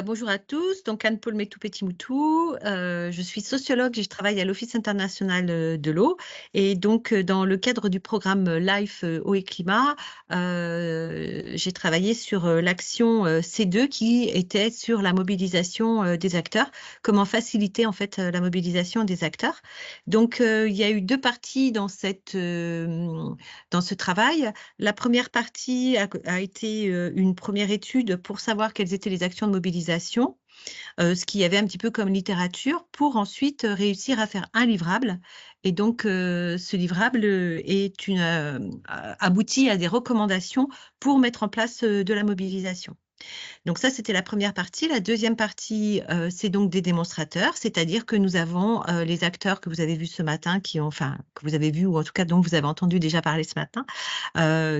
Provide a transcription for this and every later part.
Bonjour à tous, donc Anne-Paul Métou-Petit-Moutou, je suis sociologue et je travaille à l'Office international de l'eau. Et donc, dans le cadre du programme LIFE Eau et Climat, j'ai travaillé sur l'action C2 qui était sur la mobilisation des acteurs, comment faciliter en fait la mobilisation des acteurs. Donc, il y a eu deux parties dans dans ce travail. La première partie a été une première étude pour savoir quelles étaient les actions de mobilisation, ce qu'il y avait un petit peu comme littérature, pour ensuite réussir à faire un livrable. Et donc, ce livrable aboutit à des recommandations pour mettre en place de la mobilisation. Donc ça, c'était la première partie. La deuxième partie, c'est donc des démonstrateurs, c'est-à-dire que nous avons les acteurs que vous avez vus ce matin, que vous avez vus, ou en tout cas dont vous avez entendu déjà parler ce matin,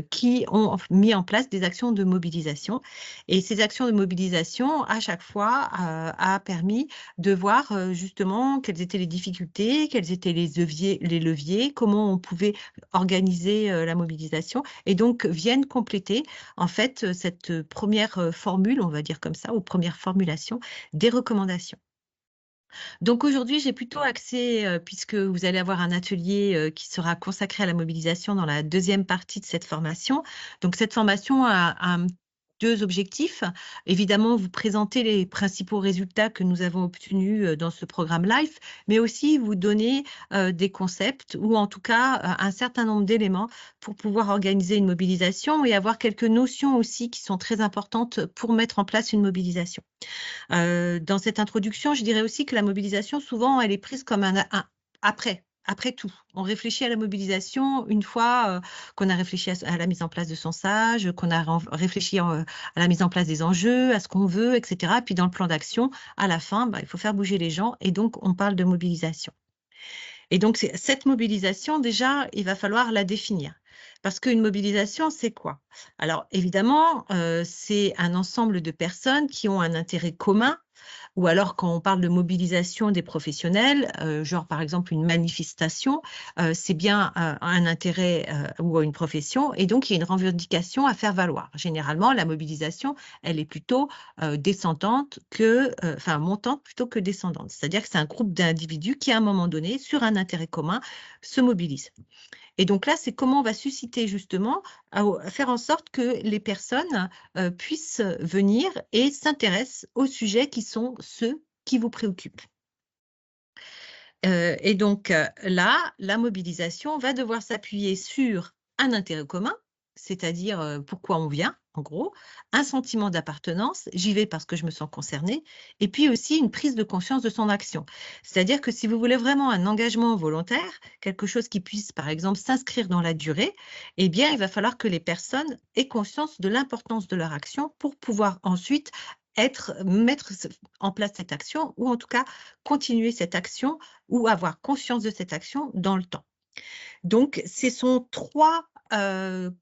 qui ont mis en place des actions de mobilisation. Et ces actions de mobilisation, à chaque fois, a permis de voir justement quelles étaient les difficultés, quels étaient les leviers, comment on pouvait organiser la mobilisation, et donc viennent compléter en fait cette première formule, on va dire comme ça, ou première formulation des recommandations. Donc aujourd'hui, j'ai plutôt axé, puisque vous allez avoir un atelier qui sera consacré à la mobilisation dans la deuxième partie de cette formation. Donc cette formation a deux objectifs. Évidemment, vous présenter les principaux résultats que nous avons obtenus dans ce programme LIFE, mais aussi vous donner des concepts ou en tout cas un certain nombre d'éléments pour pouvoir organiser une mobilisation et avoir quelques notions aussi qui sont très importantes pour mettre en place une mobilisation. Dans cette introduction, je dirais aussi que la mobilisation, souvent, elle est prise comme après tout. On réfléchit à la mobilisation une fois qu'on a réfléchi à la mise en place de son sage, qu'on a réfléchi à la mise en place des enjeux, à ce qu'on veut, etc. Puis dans le plan d'action, à la fin, il faut faire bouger les gens et donc on parle de mobilisation. Et donc, cette mobilisation, déjà, il va falloir la définir. Parce qu'une mobilisation, c'est quoi? Alors, évidemment, c'est un ensemble de personnes qui ont un intérêt commun, ou alors quand on parle de mobilisation des professionnels, genre par exemple une manifestation, c'est bien un intérêt ou une profession, et donc il y a une revendication à faire valoir. Généralement, la mobilisation, elle est plutôt montante plutôt que descendante. C'est-à-dire que c'est un groupe d'individus qui, à un moment donné, sur un intérêt commun, se mobilisent. Et donc là, c'est comment on va susciter justement, à faire en sorte que les personnes puissent venir et s'intéressent aux sujets qui sont ceux qui vous préoccupent. Et donc là, la mobilisation va devoir s'appuyer sur un intérêt commun, c'est-à-dire pourquoi on vient, en gros, un sentiment d'appartenance, j'y vais parce que je me sens concernée, et puis aussi une prise de conscience de son action. C'est-à-dire que si vous voulez vraiment un engagement volontaire, quelque chose qui puisse, par exemple, s'inscrire dans la durée, eh bien, il va falloir que les personnes aient conscience de l'importance de leur action pour pouvoir ensuite mettre en place cette action, ou en tout cas continuer cette action ou avoir conscience de cette action dans le temps. Donc, ce sont trois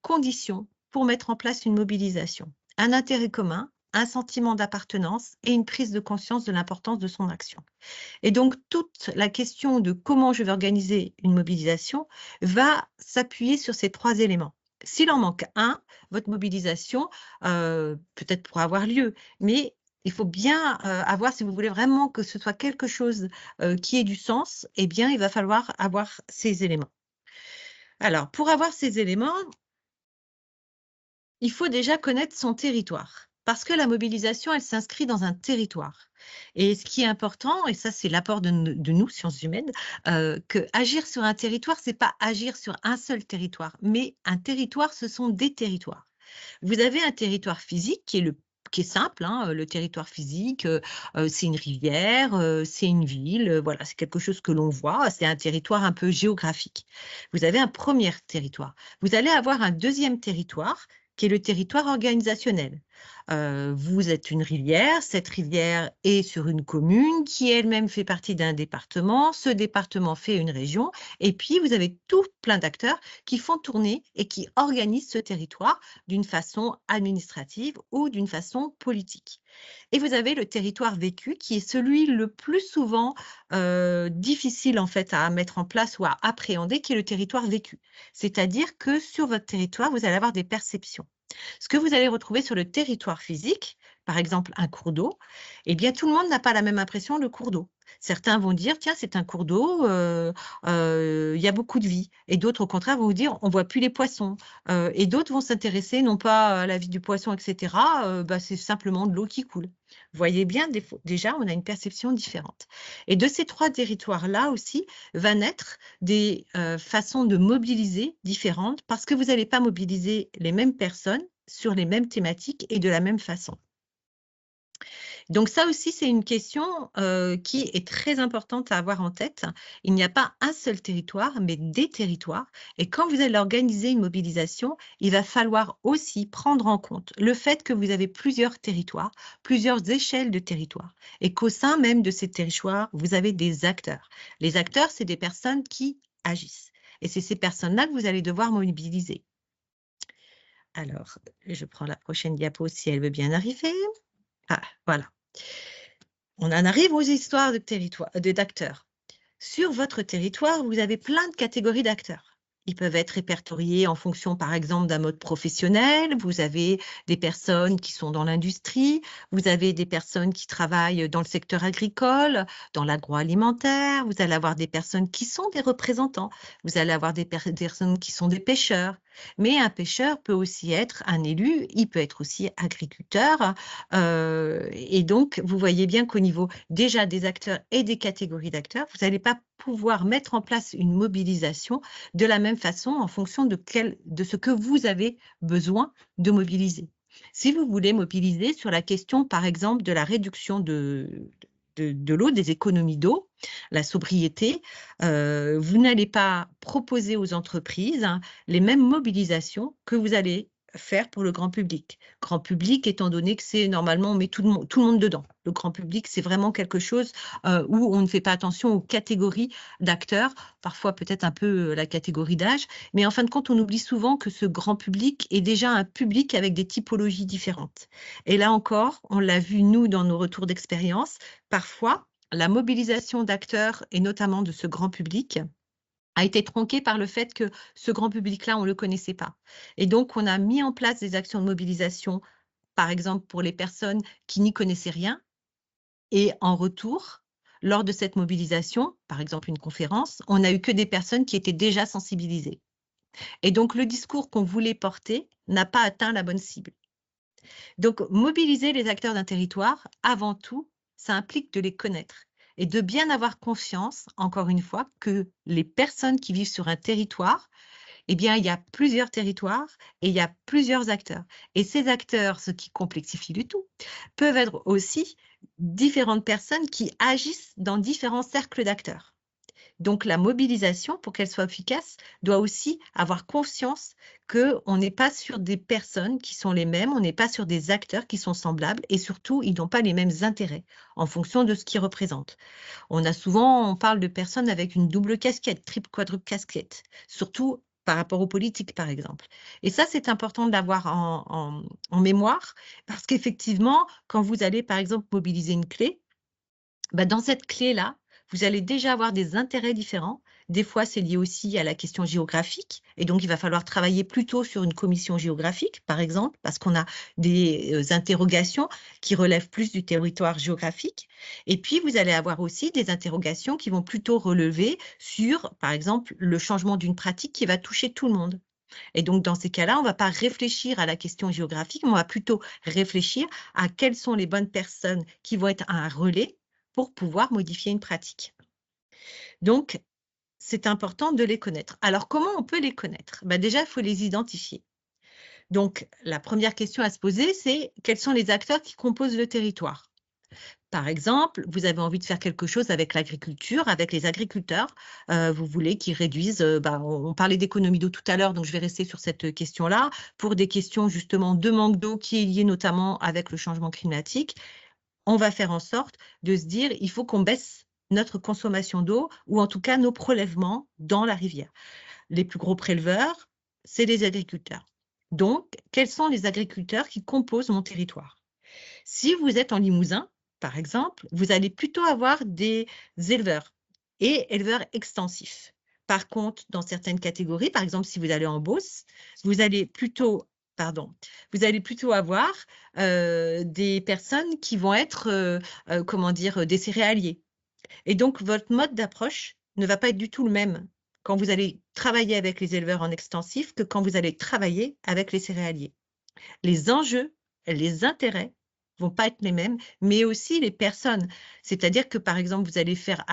conditions pour mettre en place une mobilisation. Un intérêt commun, un sentiment d'appartenance et une prise de conscience de l'importance de son action. Et donc, toute la question de comment je vais organiser une mobilisation va s'appuyer sur ces trois éléments. S'il en manque un, votre mobilisation, peut-être pourra avoir lieu, mais il faut bien avoir, si vous voulez vraiment que ce soit quelque chose qui ait du sens, eh bien, il va falloir avoir ces éléments. Alors, pour avoir ces éléments, il faut déjà connaître son territoire. Parce que la mobilisation, elle s'inscrit dans un territoire. Et ce qui est important, et ça c'est l'apport de nous, sciences humaines, que agir sur un territoire, c'est pas agir sur un seul territoire, mais un territoire, ce sont des territoires. Vous avez un territoire physique qui est simple, hein, le territoire physique, c'est une rivière, c'est une ville, voilà, c'est quelque chose que l'on voit, c'est un territoire un peu géographique. Vous avez un premier territoire. Vous allez avoir un deuxième territoire qui est le territoire organisationnel. Vous êtes une rivière, cette rivière est sur une commune qui elle-même fait partie d'un département, ce département fait une région, et puis vous avez tout plein d'acteurs qui font tourner et qui organisent ce territoire d'une façon administrative ou d'une façon politique. Et vous avez le territoire vécu qui est celui le plus souvent difficile en fait à mettre en place ou à appréhender, qui est le territoire vécu. C'est-à-dire que sur votre territoire, vous allez avoir des perceptions. Ce que vous allez retrouver sur le territoire physique, par exemple un cours d'eau, eh bien tout le monde n'a pas la même impression le cours d'eau. Certains vont dire, tiens, c'est un cours d'eau, il y a beaucoup de vie. Et d'autres, au contraire, vont vous dire, on ne voit plus les poissons. Et d'autres vont s'intéresser, non pas à la vie du poisson, etc. C'est simplement de l'eau qui coule. Vous voyez bien, déjà, on a une perception différente. Et de ces 3 territoires-là aussi, va naître des façons de mobiliser différentes parce que vous n'allez pas mobiliser les mêmes personnes sur les mêmes thématiques et de la même façon. Donc ça aussi, c'est une question qui est très importante à avoir en tête. Il n'y a pas un seul territoire, mais des territoires. Et quand vous allez organiser une mobilisation, il va falloir aussi prendre en compte le fait que vous avez plusieurs territoires, plusieurs échelles de territoires, et qu'au sein même de ces territoires, vous avez des acteurs. Les acteurs, c'est des personnes qui agissent. Et c'est ces personnes-là que vous allez devoir mobiliser. Alors, je prends la prochaine diapo si elle veut bien arriver. Ah, voilà. On en arrive aux histoires d'acteurs. Sur votre territoire, vous avez plein de catégories d'acteurs. Ils peuvent être répertoriés en fonction, par exemple, d'un mode professionnel. Vous avez des personnes qui sont dans l'industrie, vous avez des personnes qui travaillent dans le secteur agricole, dans l'agroalimentaire, vous allez avoir des personnes qui sont des représentants, vous allez avoir des personnes qui sont des pêcheurs. Mais un pêcheur peut aussi être un élu, il peut être aussi agriculteur. Et donc, vous voyez bien qu'au niveau déjà des acteurs et des catégories d'acteurs, vous n'allez pas pouvoir mettre en place une mobilisation de la même façon en fonction de ce que vous avez besoin de mobiliser. Si vous voulez mobiliser sur la question, par exemple, de la réduction de l'eau, des économies d'eau, la sobriété, vous n'allez pas proposer aux entreprises les mêmes mobilisations que vous allez faire pour le grand public. Grand public, étant donné que c'est normalement, on met tout le monde dedans. Le grand public, c'est vraiment quelque chose où on ne fait pas attention aux catégories d'acteurs, parfois peut-être un peu la catégorie d'âge, mais en fin de compte, on oublie souvent que ce grand public est déjà un public avec des typologies différentes. Et là encore, on l'a vu, nous, dans nos retours d'expérience, parfois, la mobilisation d'acteurs, et notamment de ce grand public, a été tronquée par le fait que ce grand public-là, on ne le connaissait pas. Et donc, on a mis en place des actions de mobilisation, par exemple, pour les personnes qui n'y connaissaient rien. Et en retour, lors de cette mobilisation, par exemple une conférence, on n'a eu que des personnes qui étaient déjà sensibilisées. Et donc, le discours qu'on voulait porter n'a pas atteint la bonne cible. Donc, mobiliser les acteurs d'un territoire, avant tout, ça implique de les connaître et de bien avoir conscience, encore une fois, que les personnes qui vivent sur un territoire, eh bien, il y a plusieurs territoires et il y a plusieurs acteurs. Et ces acteurs, ce qui complexifie le tout, peuvent être aussi différentes personnes qui agissent dans différents cercles d'acteurs. Donc, la mobilisation, pour qu'elle soit efficace, doit aussi avoir conscience qu'on n'est pas sur des personnes qui sont les mêmes, on n'est pas sur des acteurs qui sont semblables et surtout, ils n'ont pas les mêmes intérêts en fonction de ce qu'ils représentent. On parle de personnes avec une double casquette, triple, quadruple casquette, surtout par rapport aux politiques, par exemple. Et ça, c'est important de l'avoir en mémoire parce qu'effectivement, quand vous allez, par exemple, mobiliser une clé, dans cette clé-là, vous allez déjà avoir des intérêts différents. Des fois, c'est lié aussi à la question géographique. Et donc, il va falloir travailler plutôt sur une commission géographique, par exemple, parce qu'on a des interrogations qui relèvent plus du territoire géographique. Et puis, vous allez avoir aussi des interrogations qui vont plutôt relever sur, par exemple, le changement d'une pratique qui va toucher tout le monde. Et donc, dans ces cas-là, on ne va pas réfléchir à la question géographique, mais on va plutôt réfléchir à quelles sont les bonnes personnes qui vont être un relais pour pouvoir modifier une pratique. Donc, c'est important de les connaître. Alors, comment on peut les connaître? Déjà, il faut les identifier. Donc, la première question à se poser, c'est quels sont les acteurs qui composent le territoire? Par exemple, vous avez envie de faire quelque chose avec l'agriculture, avec les agriculteurs, vous voulez qu'ils réduisent, on parlait d'économie d'eau tout à l'heure, donc je vais rester sur cette question-là, pour des questions justement de manque d'eau qui est liée notamment avec le changement climatique. On va faire en sorte de se dire, il faut qu'on baisse notre consommation d'eau ou en tout cas nos prélèvements dans la rivière. Les plus gros préleveurs, c'est les agriculteurs. Donc, quels sont les agriculteurs qui composent mon territoire? Si vous êtes en Limousin, par exemple, vous allez plutôt avoir des éleveurs et éleveurs extensifs. Par contre, dans certaines catégories, par exemple, si vous allez en Beauce, vous allez plutôt pardon, vous allez plutôt avoir des personnes qui vont être, comment dire, des céréaliers. Et donc, votre mode d'approche ne va pas être du tout le même quand vous allez travailler avec les éleveurs en extensif que quand vous allez travailler avec les céréaliers. Les enjeux, les intérêts vont pas être les mêmes, mais aussi les personnes. C'est-à-dire que, par exemple, vous allez faire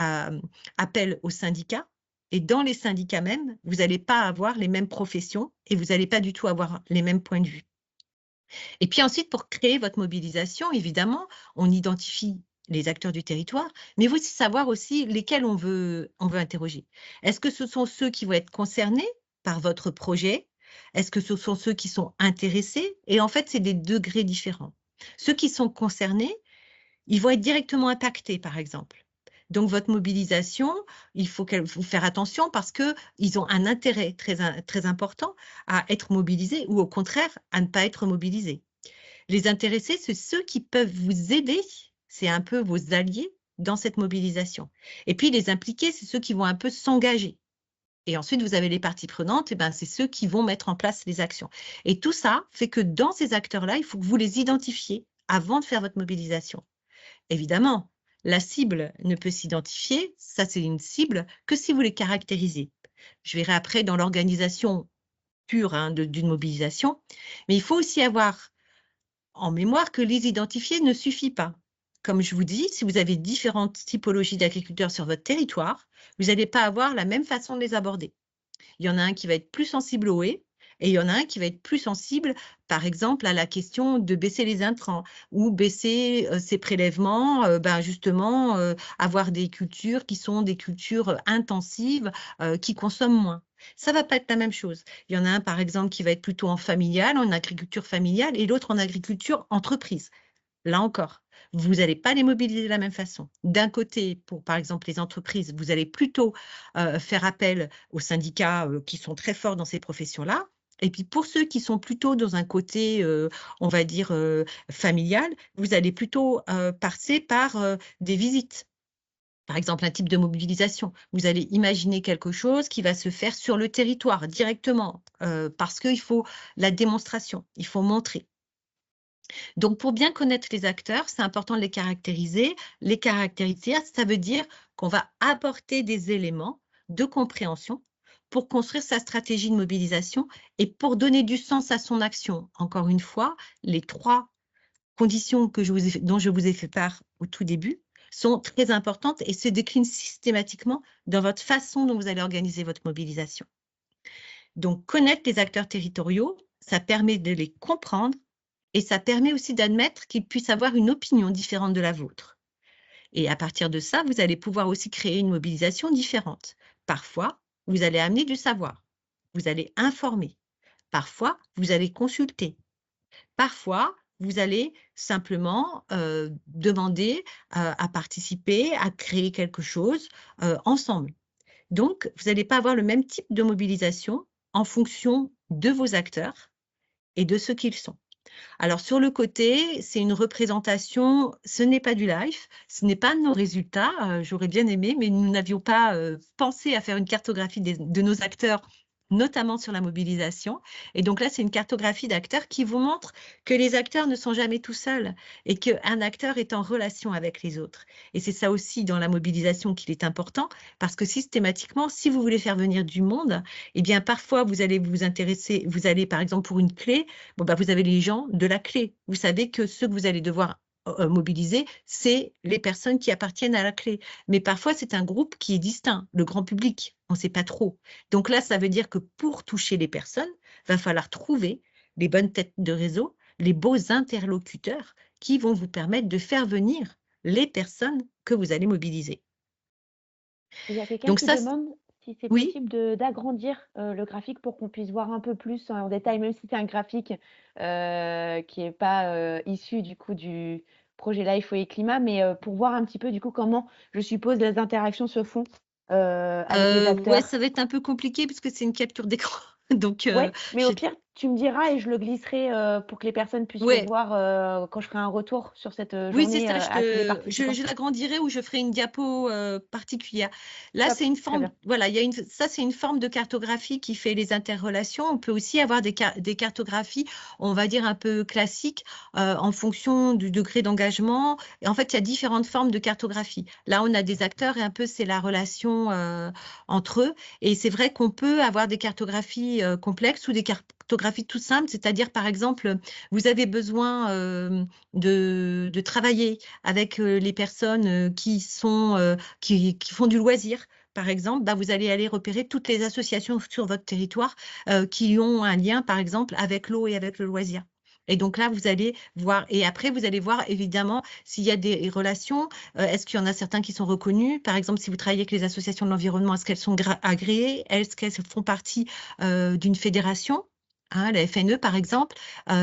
appel aux syndicats et dans les syndicats même, vous n'allez pas avoir les mêmes professions et vous n'allez pas du tout avoir les mêmes points de vue. Et puis ensuite, pour créer votre mobilisation, évidemment, on identifie les acteurs du territoire, mais il faut aussi savoir aussi lesquels on veut interroger. Est-ce que ce sont ceux qui vont être concernés par votre projet? Est-ce que ce sont ceux qui sont intéressés? Et en fait, c'est des degrés différents. Ceux qui sont concernés, ils vont être directement impactés, par exemple. Donc, votre mobilisation, il faut faire attention parce qu'ils ont un intérêt très important à être mobilisés ou au contraire à ne pas être mobilisés. Les intéressés, c'est ceux qui peuvent vous aider, c'est un peu vos alliés dans cette mobilisation. Et puis les impliqués, c'est ceux qui vont un peu s'engager. Et ensuite, vous avez les parties prenantes, et ben, c'est ceux qui vont mettre en place les actions. Et tout ça fait que dans ces acteurs-là, il faut que vous les identifiez avant de faire votre mobilisation. Évidemment, la cible ne peut s'identifier, ça c'est une cible, que si vous les caractérisez. Je verrai après dans l'organisation pure d'une mobilisation, mais il faut aussi avoir en mémoire que les identifier ne suffit pas. Comme je vous dis, si vous avez différentes typologies d'agriculteurs sur votre territoire, vous n'allez pas avoir la même façon de les aborder. Il y en a un qui va être plus sensible au haies et il y en a un qui va être plus sensible, par exemple, à la question de baisser les intrants ou baisser ses prélèvements, justement, avoir des cultures qui sont des cultures intensives, qui consomment moins. Ça ne va pas être la même chose. Il y en a un, par exemple, qui va être plutôt en familial, en agriculture familiale, et l'autre en agriculture entreprise. Là encore, vous n'allez pas les mobiliser de la même façon. D'un côté, pour par exemple les entreprises, vous allez plutôt faire appel aux syndicats qui sont très forts dans ces professions-là. Et puis pour ceux qui sont plutôt dans un côté, on va dire, familial, vous allez plutôt passer par des visites. Par exemple, un type de mobilisation. Vous allez imaginer quelque chose qui va se faire sur le territoire directement parce qu'il faut la démonstration, il faut montrer. Donc, pour bien connaître les acteurs, c'est important de les caractériser. Les caractériser, ça veut dire qu'on va apporter des éléments de compréhension pour construire sa stratégie de mobilisation et pour donner du sens à son action. Encore une fois, les 3 conditions dont je vous ai fait part au tout début sont très importantes et se déclinent systématiquement dans votre façon dont vous allez organiser votre mobilisation. Donc, connaître les acteurs territoriaux, ça permet de les comprendre et ça permet aussi d'admettre qu'ils puissent avoir une opinion différente de la vôtre. Et à partir de ça, vous allez pouvoir aussi créer une mobilisation différente. Parfois, vous allez amener du savoir, vous allez informer. Parfois, vous allez consulter. Parfois, vous allez simplement demander à participer, à créer quelque chose ensemble. Donc, vous n'allez pas avoir le même type de mobilisation en fonction de vos acteurs et de ce qu'ils sont. Alors, sur le côté, c'est une représentation, ce n'est pas du live, ce n'est pas nos résultats, j'aurais bien aimé, mais nous n'avions pas pensé à faire une cartographie de nos acteurs, notamment sur la mobilisation. Et donc là, c'est une cartographie d'acteurs qui vous montre que les acteurs ne sont jamais tout seuls et qu'un acteur est en relation avec les autres. Et c'est ça aussi dans la mobilisation qu'il est important, parce que systématiquement, si vous voulez faire venir du monde, eh bien parfois vous allez vous intéresser, vous allez par exemple pour une clé, vous avez les gens de la clé. Vous savez que ceux que vous allez devoir mobiliser, c'est les personnes qui appartiennent à la clé. Mais parfois, c'est un groupe qui est distinct, le grand public, on ne sait pas trop. Donc là, ça veut dire que pour toucher les personnes, il va falloir trouver les bonnes têtes de réseau, les beaux interlocuteurs qui vont vous permettre de faire venir les personnes que vous allez mobiliser. Il y a quelqu'un Donc qui ça, demande si c'est oui. possible d'agrandir le graphique pour qu'on puisse voir un peu plus en détail, même si c'est un graphique qui n'est pas issu du coup du projet Life et Climat, mais pour voir un petit peu du coup comment, je suppose, les interactions se font avec les Ouais, acteurs. ça va être un peu compliqué puisque c'est une capture d'écran. Donc, Ouais, mais au pire, tu me diras et je le glisserai pour que les personnes puissent le Ouais. voir quand je ferai un retour sur cette Oui, c'est journée ça, à tous les participants. je l'agrandirai ou je ferai une diapo particulière. Là, Top, c'est une très forme, bien. voilà, ça, c'est une forme de cartographie qui fait les interrelations. On peut aussi avoir des cartographies, on va dire, un peu classiques en fonction du degré d'engagement. Et en fait, il y a différentes formes de cartographie. Là, on a des acteurs et un peu, c'est la relation entre eux. Et c'est vrai qu'on peut avoir des cartographies complexes ou des cartographies tout simples, c'est-à-dire, par exemple, vous avez besoin de travailler avec les personnes qui font du loisir. Par exemple, bah, vous allez aller repérer toutes les associations sur votre territoire qui ont un lien, par exemple, avec l'eau et avec le loisir. Et donc là, vous allez voir, et après, vous allez voir évidemment s'il y a des relations. Est-ce qu'il y en a certains qui sont reconnus? Par exemple, si vous travaillez avec les associations de l'environnement, est-ce qu'elles sont agréées? Est-ce qu'elles font partie d'une fédération? Hein, la FNE, par exemple.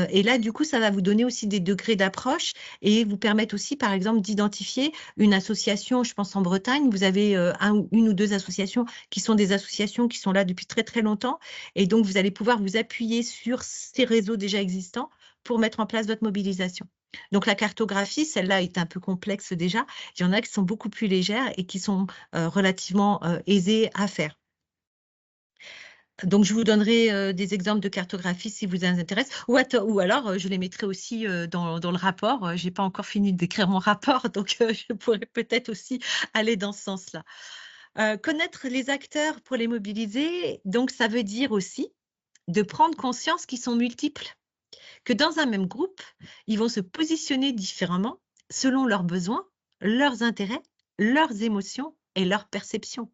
Et là, du coup, ça va vous donner aussi des degrés d'approche et vous permettre aussi, par exemple, d'identifier une association. Je pense en Bretagne, vous avez une ou deux associations qui sont des associations qui sont là depuis très, très longtemps. Et donc, vous allez pouvoir vous appuyer sur ces réseaux déjà existants pour mettre en place votre mobilisation. Donc, la cartographie, celle-là est un peu complexe déjà. Il y en a qui sont beaucoup plus légères et qui sont relativement aisées à faire. Donc, je vous donnerai des exemples de cartographie si vous intéresse. Ou alors, je les mettrai aussi dans le rapport. Je n'ai pas encore fini d'écrire mon rapport, donc je pourrais peut-être aussi aller dans ce sens-là. Connaître les acteurs pour les mobiliser, donc ça veut dire aussi de prendre conscience qu'ils sont multiples, que dans un même groupe, ils vont se positionner différemment selon leurs besoins, leurs intérêts, leurs émotions et leurs perceptions.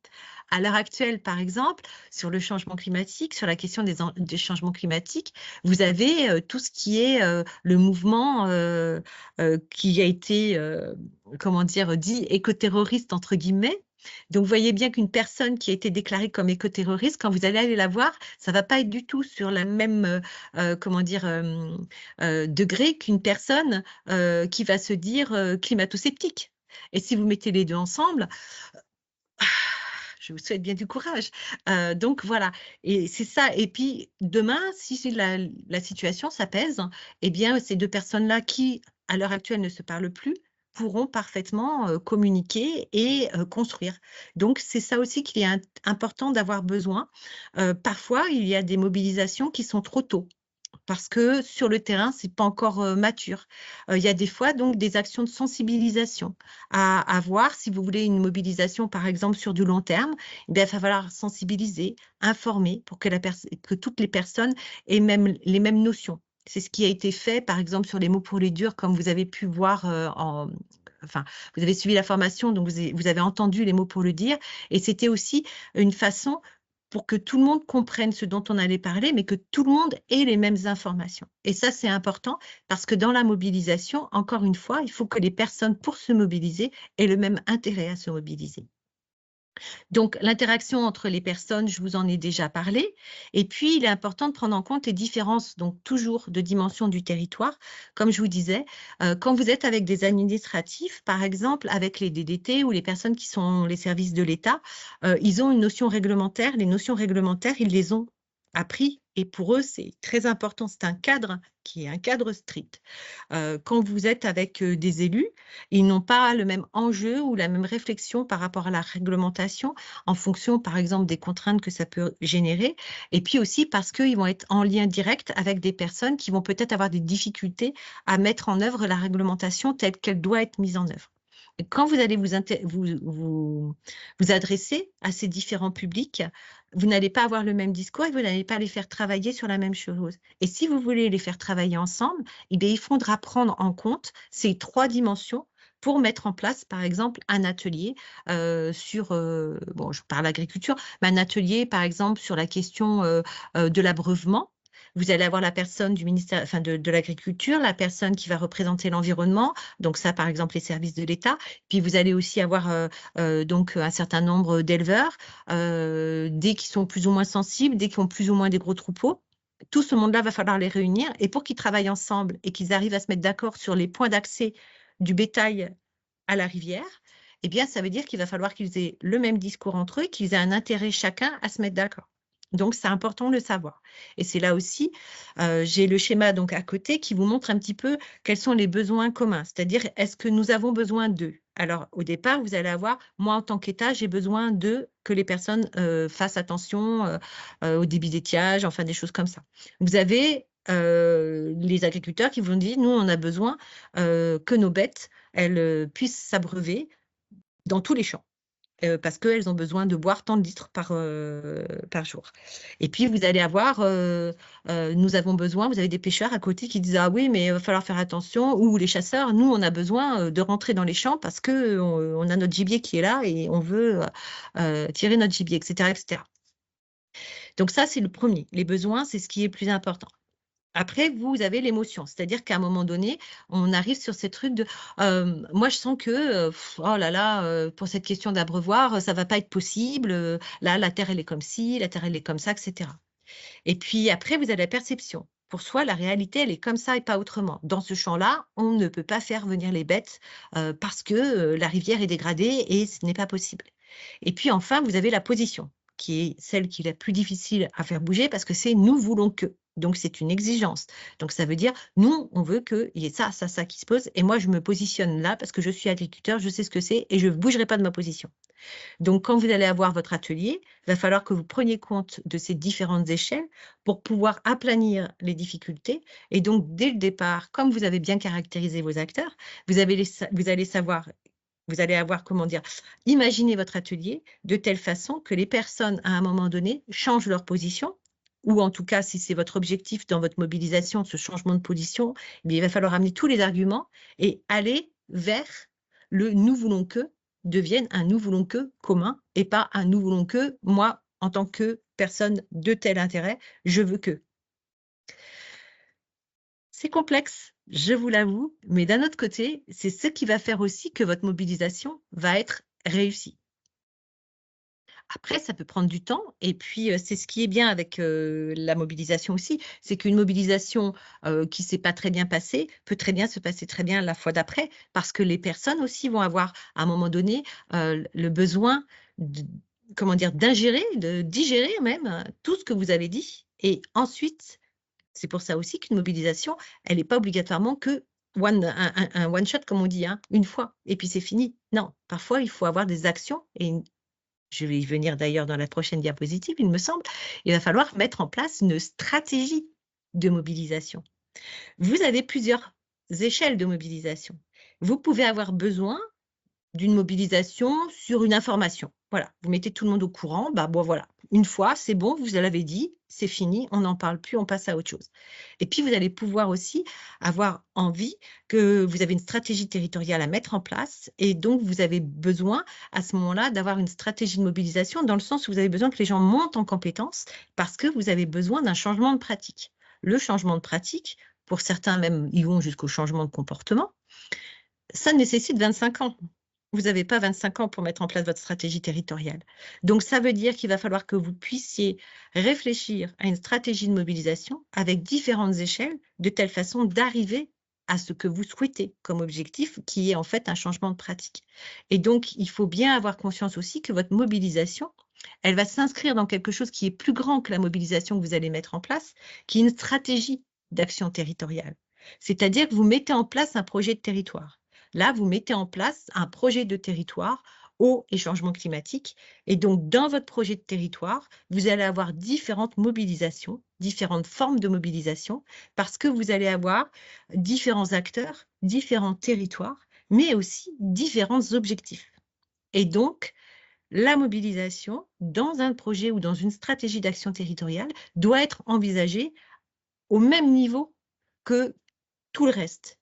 À l'heure actuelle, par exemple, sur le changement climatique, sur la question des changements climatiques, vous avez tout ce qui est le mouvement qui a été, comment dire, dit écoterroriste, entre guillemets. Donc, vous voyez bien qu'une personne qui a été déclarée comme écoterroriste, quand vous allez aller la voir, ça ne va pas être du tout sur la même, comment dire, degré qu'une personne qui va se dire climato-sceptique. Et si vous mettez les deux ensemble, je vous souhaite bien du courage. Donc voilà, et c'est ça. Et puis demain, si la situation s'apaise, eh bien ces deux personnes-là qui, à l'heure actuelle, ne se parlent plus, pourront parfaitement communiquer et construire. Donc c'est ça aussi qu'il est important d'avoir besoin. Parfois, il y a des mobilisations qui sont trop tôt parce que sur le terrain, c'est pas encore mature. Il y a des fois donc des actions de sensibilisation à voir. Si vous voulez une mobilisation, par exemple, sur du long terme, eh bien, il va falloir sensibiliser, informer pour que, que toutes les personnes aient même les mêmes notions. C'est ce qui a été fait, par exemple, sur les mots pour les durs, comme vous avez pu voir enfin, vous avez suivi la formation, donc vous avez entendu les mots pour le dire. Et c'était aussi une façon pour que tout le monde comprenne ce dont on allait parler, mais que tout le monde ait les mêmes informations. Et ça, c'est important parce que dans la mobilisation, encore une fois, il faut que les personnes, pour se mobiliser, aient le même intérêt à se mobiliser. Donc, l'interaction entre les personnes, je vous en ai déjà parlé. Et puis, il est important de prendre en compte les différences, donc toujours de dimension du territoire. Comme je vous disais, quand vous êtes avec des administratifs, par exemple, avec les DDT ou les personnes qui sont les services de l'État, ils ont une notion réglementaire. Les notions réglementaires, ils les ont appris. Et pour eux, c'est très important. C'est un cadre qui est un cadre strict. Quand vous êtes avec des élus, ils n'ont pas le même enjeu ou la même réflexion par rapport à la réglementation en fonction, par exemple, des contraintes que ça peut générer. Et puis aussi parce qu'ils vont être en lien direct avec des personnes qui vont peut-être avoir des difficultés à mettre en œuvre la réglementation telle qu'elle doit être mise en œuvre. Et quand vous allez vous adresser à ces différents publics, vous n'allez pas avoir le même discours et vous n'allez pas les faire travailler sur la même chose. Et si vous voulez les faire travailler ensemble, eh bien, il faudra prendre en compte ces trois dimensions pour mettre en place, par exemple, un atelier sur, bon, je parle agriculture, mais un atelier, par exemple, sur la question de l'abreuvement. Vous allez avoir la personne du ministère, enfin de l'Agriculture, la personne qui va représenter l'environnement, donc ça, par exemple, les services de l'État. Puis vous allez aussi avoir donc un certain nombre d'éleveurs, des qui sont plus ou moins sensibles, des qui ont plus ou moins des gros troupeaux. Tout ce monde-là, va falloir les réunir et pour qu'ils travaillent ensemble et qu'ils arrivent à se mettre d'accord sur les points d'accès du bétail à la rivière, eh bien, ça veut dire qu'il va falloir qu'ils aient le même discours entre eux, qu'ils aient un intérêt chacun à se mettre d'accord. Donc, c'est important de le savoir. Et c'est là aussi, j'ai le schéma donc à côté qui vous montre un petit peu quels sont les besoins communs. C'est-à-dire, est-ce que nous avons besoin d'eux? Alors, au départ, vous allez avoir, moi, en tant qu'État, j'ai besoin que les personnes fassent attention au débit d'étiage, enfin des choses comme ça. Vous avez les agriculteurs qui vont dire, nous, on a besoin que nos bêtes, elles puissent s'abreuver dans tous les champs. Parce qu'elles ont besoin de boire tant de litres par jour. Et puis, vous allez avoir, nous avons besoin, vous avez des pêcheurs à côté qui disent, ah oui, mais il va falloir faire attention, ou les chasseurs, nous, on a besoin de rentrer dans les champs parce qu'on a notre gibier qui est là et on veut tirer notre gibier, etc., etc. Donc ça, c'est le premier. Les besoins, c'est ce qui est le plus important. Après, vous avez l'émotion, c'est-à-dire qu'à un moment donné, on arrive sur ces trucs de moi, je sens que oh là là, pour cette question d'abreuvoir, ça va pas être possible. Là, la terre, elle est comme ci, la terre, elle est comme ça, etc. Et puis après, vous avez la perception. Pour soi, la réalité, elle est comme ça et pas autrement. Dans ce champ-là, on ne peut pas faire venir les bêtes parce que la rivière est dégradée et ce n'est pas possible. Et puis enfin, vous avez la position, qui est celle qui est la plus difficile à faire bouger parce que c'est nous voulons que. Donc, c'est une exigence. Donc, ça veut dire, nous, on veut qu'il y ait ça, ça, ça qui se pose. Et moi, je me positionne là parce que je suis agriculteur, je sais ce que c'est et je ne bougerai pas de ma position. Donc, quand vous allez avoir votre atelier, il va falloir que vous preniez compte de ces différentes échelles pour pouvoir aplanir les difficultés. Et donc, dès le départ, comme vous avez bien caractérisé vos acteurs, vous allez savoir, vous allez avoir, comment dire, imaginer votre atelier de telle façon que les personnes, à un moment donné, changent leur position, ou en tout cas, si c'est votre objectif dans votre mobilisation, ce changement de position, eh il va falloir amener tous les arguments et aller vers le « nous voulons que » devienne un « nous voulons que » commun et pas un « nous voulons que » moi, en tant que personne de tel intérêt, je veux que. C'est complexe, je vous l'avoue, mais d'un autre côté, c'est ce qui va faire aussi que votre mobilisation va être réussie. Après, ça peut prendre du temps et puis, c'est ce qui est bien avec, la mobilisation aussi, c'est qu'une mobilisation, qui s'est pas très bien passée, peut très bien se passer très bien la fois d'après. Parce que les personnes aussi vont avoir, à un moment donné, le besoin d comment dire? D'ingérer, de digérer même, tout ce que vous avez dit et ensuite, c'est pour ça aussi qu'une mobilisation, elle n'est pas obligatoirement que un one shot comme on dit, hein, une fois et puis c'est fini. Non, parfois il faut avoir des actions et je vais y venir d'ailleurs dans la prochaine diapositive, il me semble. Il va falloir mettre en place une stratégie de mobilisation. Vous avez plusieurs échelles de mobilisation. Vous pouvez avoir besoin d'une mobilisation sur une information. Voilà, vous mettez tout le monde au courant, bah bon voilà, une fois, c'est bon, vous l'avez dit, c'est fini, on n'en parle plus, on passe à autre chose. Et puis, vous allez pouvoir aussi avoir envie que vous avez une stratégie territoriale à mettre en place et donc vous avez besoin à ce moment-là d'avoir une stratégie de mobilisation dans le sens où vous avez besoin que les gens montent en compétences parce que vous avez besoin d'un changement de pratique. Le changement de pratique, pour certains même, ils vont jusqu'au changement de comportement, ça nécessite 25 ans. Vous n'avez pas 25 ans pour mettre en place votre stratégie territoriale. Donc, ça veut dire qu'il va falloir que vous puissiez réfléchir à une stratégie de mobilisation avec différentes échelles, de telle façon d'arriver à ce que vous souhaitez comme objectif, qui est en fait un changement de pratique. Et donc, il faut bien avoir conscience aussi que votre mobilisation, elle va s'inscrire dans quelque chose qui est plus grand que la mobilisation que vous allez mettre en place, qui est une stratégie d'action territoriale. C'est-à-dire que vous mettez en place un projet de territoire. Là, vous mettez en place un projet de territoire eau et changement climatique. Et donc, dans votre projet de territoire, vous allez avoir différentes mobilisations, différentes formes de mobilisation, parce que vous allez avoir différents acteurs, différents territoires, mais aussi différents objectifs. Et donc, la mobilisation dans un projet ou dans une stratégie d'action territoriale doit être envisagée au même niveau que tout le reste.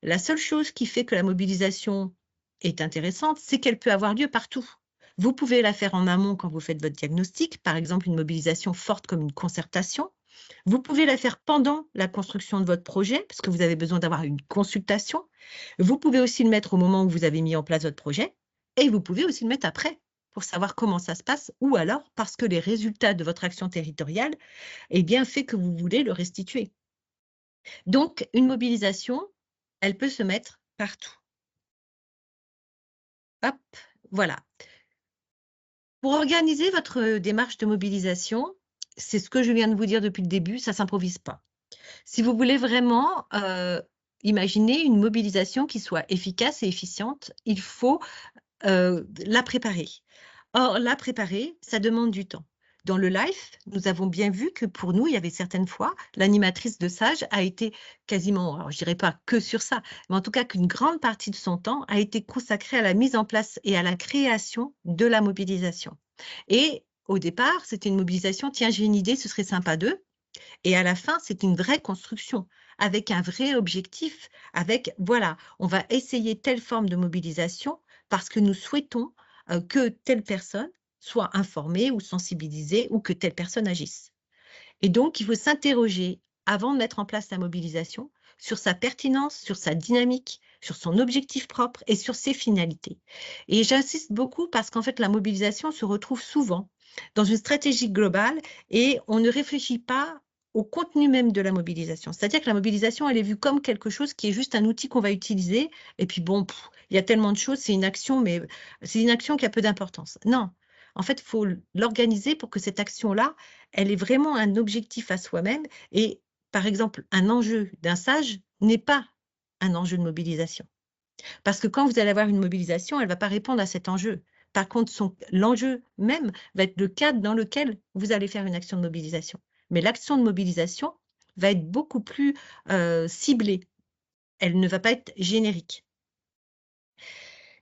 La seule chose qui fait que la mobilisation est intéressante, c'est qu'elle peut avoir lieu partout. Vous pouvez la faire en amont quand vous faites votre diagnostic, par exemple une mobilisation forte comme une concertation. Vous pouvez la faire pendant la construction de votre projet, parce que vous avez besoin d'avoir une consultation. Vous pouvez aussi le mettre au moment où vous avez mis en place votre projet, et vous pouvez aussi le mettre après, pour savoir comment ça se passe, ou alors parce que les résultats de votre action territoriale, eh bien, fait que vous voulez le restituer. Donc, une mobilisation, elle peut se mettre partout. Hop, voilà. Pour organiser votre démarche de mobilisation, c'est ce que je viens de vous dire depuis le début, ça ne s'improvise pas. Si vous voulez vraiment imaginer une mobilisation qui soit efficace et efficiente, il faut la préparer. Or, la préparer, ça demande du temps. Dans le live, nous avons bien vu que pour nous, il y avait certaines fois, l'animatrice de Sage a été quasiment, alors je dirais pas que sur ça, mais en tout cas qu'une grande partie de son temps a été consacrée à la mise en place et à la création de la mobilisation. Et au départ, c'était une mobilisation, tiens, j'ai une idée, ce serait sympa d'eux. Et à la fin, c'est une vraie construction avec un vrai objectif, avec, voilà, on va essayer telle forme de mobilisation parce que nous souhaitons que telle personne soit informée ou sensibilisée ou que telle personne agisse. Et donc, il faut s'interroger avant de mettre en place la mobilisation sur sa pertinence, sur sa dynamique, sur son objectif propre et sur ses finalités. Et j'insiste beaucoup parce qu'en fait, la mobilisation se retrouve souvent dans une stratégie globale et on ne réfléchit pas au contenu même de la mobilisation. C'est-à-dire que la mobilisation, elle est vue comme quelque chose qui est juste un outil qu'on va utiliser et puis bon, il y a tellement de choses, c'est une action, mais c'est une action qui a peu d'importance. Non, en fait, il faut l'organiser pour que cette action-là, elle est vraiment un objectif à soi-même. Et par exemple, un enjeu d'un sage n'est pas un enjeu de mobilisation. Parce que quand vous allez avoir une mobilisation, elle ne va pas répondre à cet enjeu. Par contre, l'enjeu même va être le cadre dans lequel vous allez faire une action de mobilisation. Mais l'action de mobilisation va être beaucoup plus ciblée. Elle ne va pas être générique.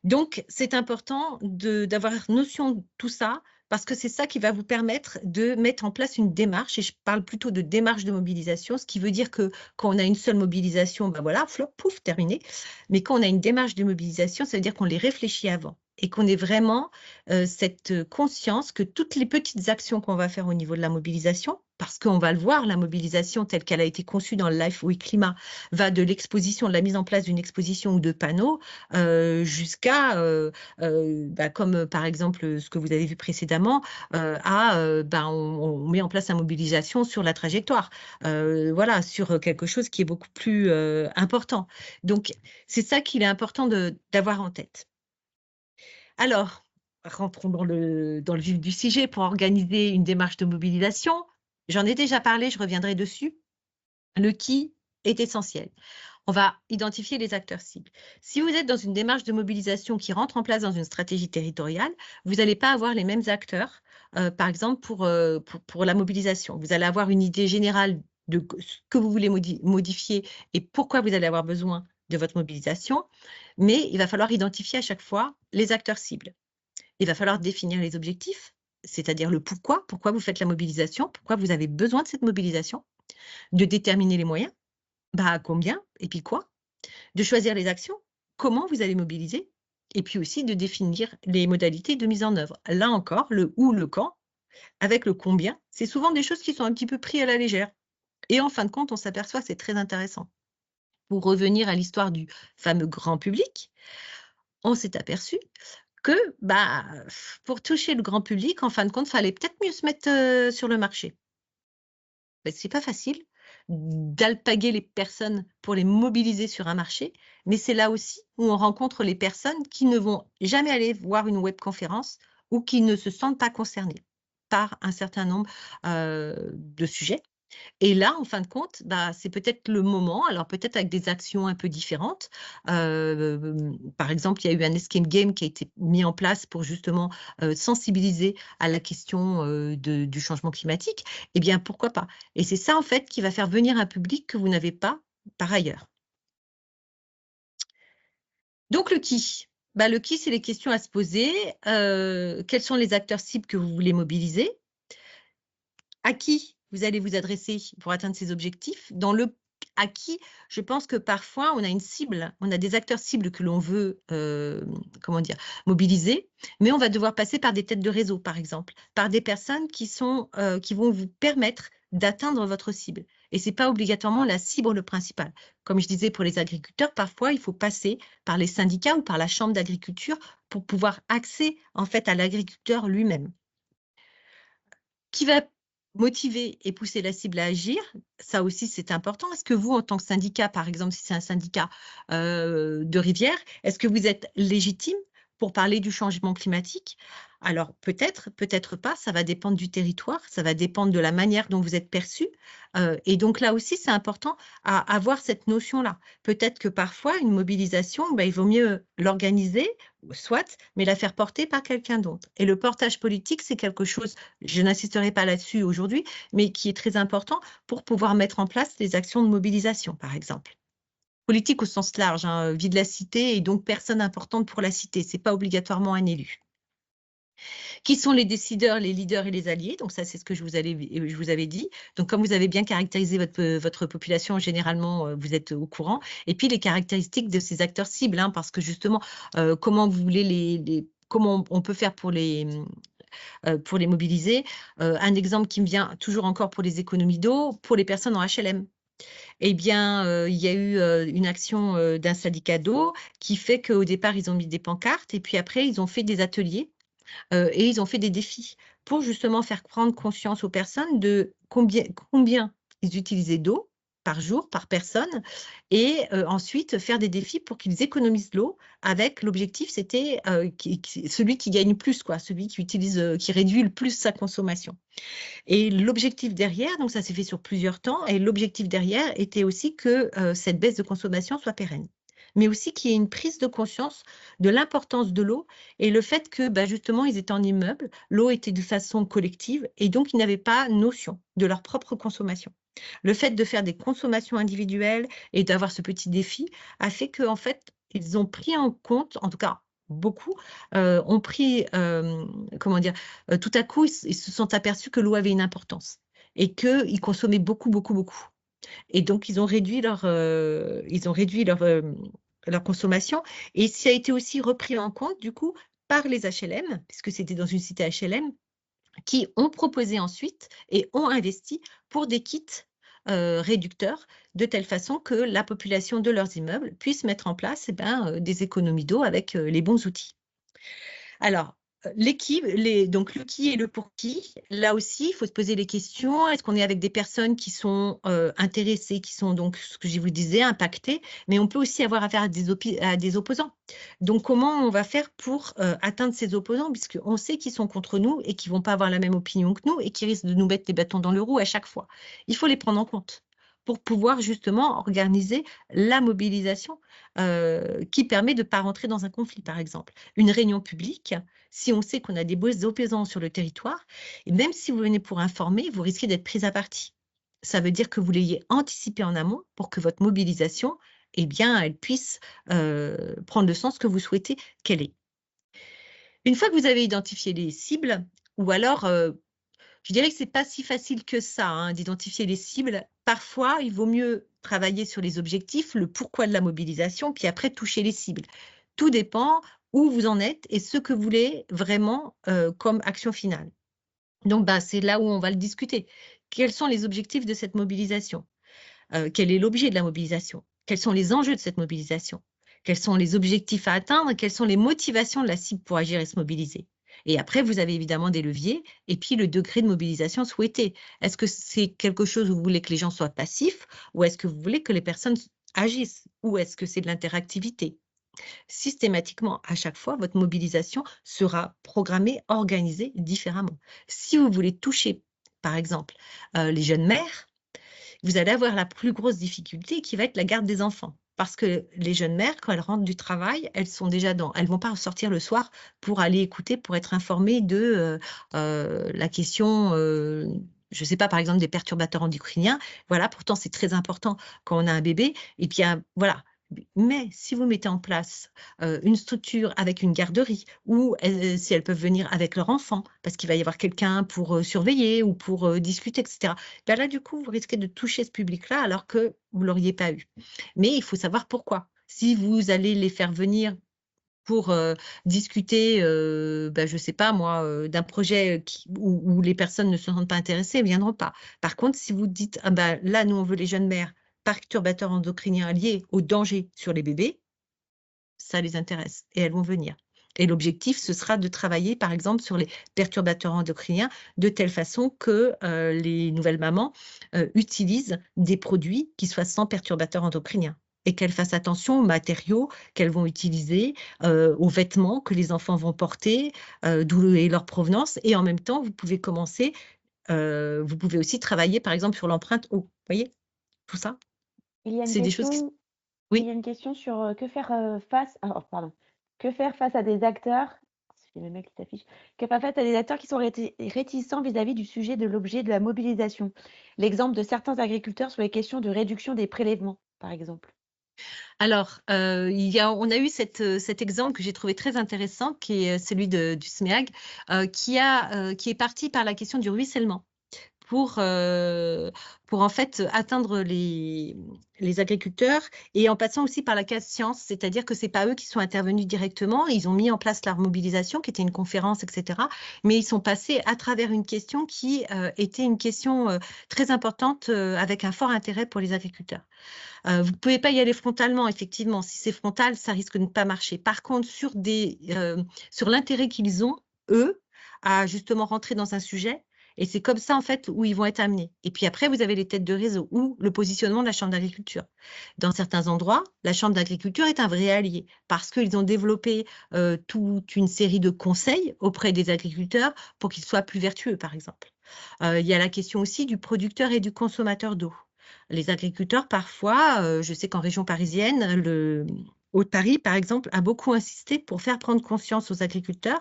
Donc, c'est important d'avoir notion de tout ça parce que c'est ça qui va vous permettre de mettre en place une démarche, et je parle plutôt de démarche de mobilisation, ce qui veut dire que quand on a une seule mobilisation, ben voilà, flop, pouf, terminé. Mais quand on a une démarche de mobilisation, ça veut dire qu'on les réfléchit avant et qu'on ait vraiment cette conscience que toutes les petites actions qu'on va faire au niveau de la mobilisation, parce qu'on va le voir, la mobilisation telle qu'elle a été conçue dans le Life Oui Climat, va de l'exposition, de la mise en place d'une exposition ou de panneaux, jusqu'à, comme par exemple ce que vous avez vu précédemment, on met en place la mobilisation sur la trajectoire, voilà, sur quelque chose qui est beaucoup plus important. Donc, c'est ça qu'il est important d'avoir en tête. Alors, rentrons dans le vif du sujet pour organiser une démarche de mobilisation. J'en ai déjà parlé, je reviendrai dessus. Le qui est essentiel. On va identifier les acteurs cibles. Si vous êtes dans une démarche de mobilisation qui rentre en place dans une stratégie territoriale, vous n'allez pas avoir les mêmes acteurs, par exemple, pour la mobilisation. Vous allez avoir une idée générale de ce que vous voulez modifier et pourquoi vous allez avoir besoin de votre mobilisation, mais il va falloir identifier à chaque fois les acteurs cibles. Il va falloir définir les objectifs, c'est-à-dire le pourquoi vous faites la mobilisation, pourquoi vous avez besoin de cette mobilisation, de déterminer les moyens, combien et puis quoi, de choisir les actions, comment vous allez mobiliser, et puis aussi de définir les modalités de mise en œuvre. Là encore, le où, le quand, avec le combien, c'est souvent des choses qui sont un petit peu prises à la légère. Et en fin de compte, on s'aperçoit que c'est très intéressant. Pour revenir à l'histoire du fameux grand public, on s'est aperçu que pour toucher le grand public, en fin de compte, il fallait peut-être mieux se mettre sur le marché. C'est pas facile d'alpaguer les personnes pour les mobiliser sur un marché, mais c'est là aussi où on rencontre les personnes qui ne vont jamais aller voir une webconférence ou qui ne se sentent pas concernées par un certain nombre de sujets. Et là, en fin de compte, c'est peut-être le moment, alors peut-être avec des actions un peu différentes. Par exemple, il y a eu un escape game qui a été mis en place pour justement sensibiliser à la question du changement climatique. Eh bien, pourquoi pas? Et c'est ça, en fait, qui va faire venir un public que vous n'avez pas par ailleurs. Donc, le qui. Le qui, c'est les questions à se poser. Quels sont les acteurs cibles que vous voulez mobiliser? À qui vous allez vous adresser pour atteindre ces objectifs? Dans le à qui, je pense que parfois on a une cible, on a des acteurs cibles que l'on veut, mobiliser, mais on va devoir passer par des têtes de réseau, par exemple, par des personnes qui vont vous permettre d'atteindre votre cible. Et c'est pas obligatoirement la cible principale. Comme je disais pour les agriculteurs, parfois il faut passer par les syndicats ou par la chambre d'agriculture pour pouvoir accéder en fait à l'agriculteur lui-même. Qui va motiver et pousser la cible à agir, ça aussi c'est important. Est-ce que vous, en tant que syndicat, par exemple, si c'est un syndicat de rivière, est-ce que vous êtes légitime pour parler du changement climatique? Alors peut-être, peut-être pas, ça va dépendre du territoire, ça va dépendre de la manière dont vous êtes perçu. Et donc là aussi, c'est important à avoir cette notion-là. Peut-être que parfois, une mobilisation, ben, il vaut mieux l'organiser, soit, mais la faire porter par quelqu'un d'autre. Et le portage politique, c'est quelque chose, je n'insisterai pas là-dessus aujourd'hui, mais qui est très important pour pouvoir mettre en place des actions de mobilisation, par exemple. Politique au sens large, hein, vie de la cité et donc personne importante pour la cité, c'est pas obligatoirement un élu. Qui sont les décideurs, les leaders et les alliés? Donc ça, c'est ce que je vous avais dit. Donc comme vous avez bien caractérisé votre population, généralement, vous êtes au courant. Et puis les caractéristiques de ces acteurs cibles, hein, parce que justement, comment vous voulez comment on peut faire pour les mobiliser. Un exemple qui me vient toujours encore pour les économies d'eau, pour les personnes en HLM. Eh bien, il y a eu une action d'un syndicat d'eau qui fait qu'au départ, ils ont mis des pancartes et puis après, ils ont fait des ateliers et ils ont fait des défis pour justement faire prendre conscience aux personnes de combien ils utilisaient d'eau par jour, par personne, et ensuite faire des défis pour qu'ils économisent l'eau avec l'objectif, c'était celui qui gagne plus, quoi, celui qui utilise, qui réduit le plus sa consommation. Et l'objectif derrière, donc ça s'est fait sur plusieurs temps, et l'objectif derrière était aussi que cette baisse de consommation soit pérenne, mais aussi qu'il y ait une prise de conscience de l'importance de l'eau et le fait que bah, justement ils étaient en immeuble, l'eau était de façon collective et donc ils n'avaient pas notion de leur propre consommation. Le fait de faire des consommations individuelles et d'avoir ce petit défi a fait qu'en fait, ils ont pris en compte, en tout cas beaucoup, ont pris, comment dire, tout à coup, ils se sont aperçus que l'eau avait une importance et qu'ils consommaient beaucoup, beaucoup, beaucoup. Et donc, ils ont réduit leur consommation. Et ça a été aussi repris en compte, du coup, par les HLM, puisque c'était dans une cité HLM, qui ont proposé ensuite et ont investi pour des kits réducteurs, de telle façon que la population de leurs immeubles puisse mettre en place des économies d'eau avec les bons outils. Alors, l'équipe, donc le qui et le pour qui, là aussi, il faut se poser les questions. Est-ce qu'on est avec des personnes qui sont intéressées, qui sont donc, ce que je vous disais, impactées, mais on peut aussi avoir affaire à des opposants. Donc, comment on va faire pour atteindre ces opposants, puisqu'on sait qu'ils sont contre nous et qu'ils ne vont pas avoir la même opinion que nous et qui risquent de nous mettre des bâtons dans le roue à chaque fois. Il faut les prendre en compte pour pouvoir justement organiser la mobilisation qui permet de ne pas rentrer dans un conflit, par exemple. Une réunion publique, si on sait qu'on a des beaux opposants sur le territoire, et même si vous venez pour informer, vous risquez d'être pris à partie. Ça veut dire que vous l'ayez anticipé en amont pour que votre mobilisation, eh bien, elle puisse prendre le sens que vous souhaitez qu'elle ait. Une fois que vous avez identifié les cibles, ou alors je dirais que ce n'est pas si facile que ça, hein, d'identifier les cibles. Parfois, il vaut mieux travailler sur les objectifs, le pourquoi de la mobilisation, puis après toucher les cibles. Tout dépend où vous en êtes et ce que vous voulez vraiment comme action finale. Donc, c'est là où on va le discuter. Quels sont les objectifs de cette mobilisation? Quel est l'objet de la mobilisation? Quels sont les enjeux de cette mobilisation? Quels sont les objectifs à atteindre? Quelles sont les motivations de la cible pour agir et se mobiliser? Et après, vous avez évidemment des leviers et puis le degré de mobilisation souhaité. Est-ce que c'est quelque chose où vous voulez que les gens soient passifs ou est-ce que vous voulez que les personnes agissent ou est-ce que c'est de l'interactivité? Systématiquement, à chaque fois, votre mobilisation sera programmée, organisée différemment. Si vous voulez toucher, par exemple, les jeunes mères, vous allez avoir la plus grosse difficulté qui va être la garde des enfants. Parce que les jeunes mères, quand elles rentrent du travail, elles sont déjà elles vont pas sortir le soir pour aller écouter, pour être informées de la question, je sais pas, par exemple, des perturbateurs endocriniens. Voilà, pourtant, c'est très important quand on a un bébé. Et puis, voilà. Mais si vous mettez en place une structure avec une garderie ou si elles peuvent venir avec leur enfant, parce qu'il va y avoir quelqu'un pour surveiller ou pour discuter, etc. Ben là, du coup, vous risquez de toucher ce public-là alors que vous ne l'auriez pas eu. Mais il faut savoir pourquoi. Si vous allez les faire venir pour discuter, je ne sais pas moi, d'un projet où les personnes ne se sentent pas intéressées, elles ne viendront pas. Par contre, si vous dites, là, nous, on veut les jeunes mères perturbateurs endocriniens liés au danger sur les bébés, ça les intéresse et elles vont venir. Et l'objectif, ce sera de travailler, par exemple, sur les perturbateurs endocriniens de telle façon que les nouvelles mamans utilisent des produits qui soient sans perturbateurs endocriniens. et qu'elles fassent attention aux matériaux qu'elles vont utiliser, aux vêtements que les enfants vont porter, d'où est leur provenance. Et en même temps, vous pouvez commencer, vous pouvez aussi travailler, par exemple, sur l'empreinte eau. Vous voyez, tout ça, Il y a une c'est des choses qui... question, il y Oui. a une question sur que faire face, pardon, que faire face à des acteurs, c'est le mec qui s'affiche, que faire face à des acteurs qui sont réticents vis-à-vis du sujet de l'objet de la mobilisation. L'exemple de certains agriculteurs sur les questions de réduction des prélèvements, par exemple. Alors, on a eu cet exemple que j'ai trouvé très intéressant, qui est celui du SMEAG, qui est parti par la question du ruissellement. Pour en fait atteindre les agriculteurs et en passant aussi par la case science, c'est-à-dire que c'est pas eux qui sont intervenus directement, ils ont mis en place leur mobilisation qui était une conférence, etc. Mais ils sont passés à travers une question qui était une question très importante avec un fort intérêt pour les agriculteurs. Vous ne pouvez pas y aller frontalement, effectivement. Si c'est frontal, ça risque de ne pas marcher. Par contre, sur l'intérêt qu'ils ont, eux, à justement rentrer dans un sujet, et c'est comme ça, en fait, où ils vont être amenés. Et puis après, vous avez les têtes de réseau ou le positionnement de la Chambre d'agriculture. Dans certains endroits, la Chambre d'agriculture est un vrai allié parce qu'ils ont développé toute une série de conseils auprès des agriculteurs pour qu'ils soient plus vertueux, par exemple. Il y a la question aussi du producteur et du consommateur d'eau. Les agriculteurs, parfois, je sais qu'en région parisienne, le Haut-Paris, par exemple, a beaucoup insisté pour faire prendre conscience aux agriculteurs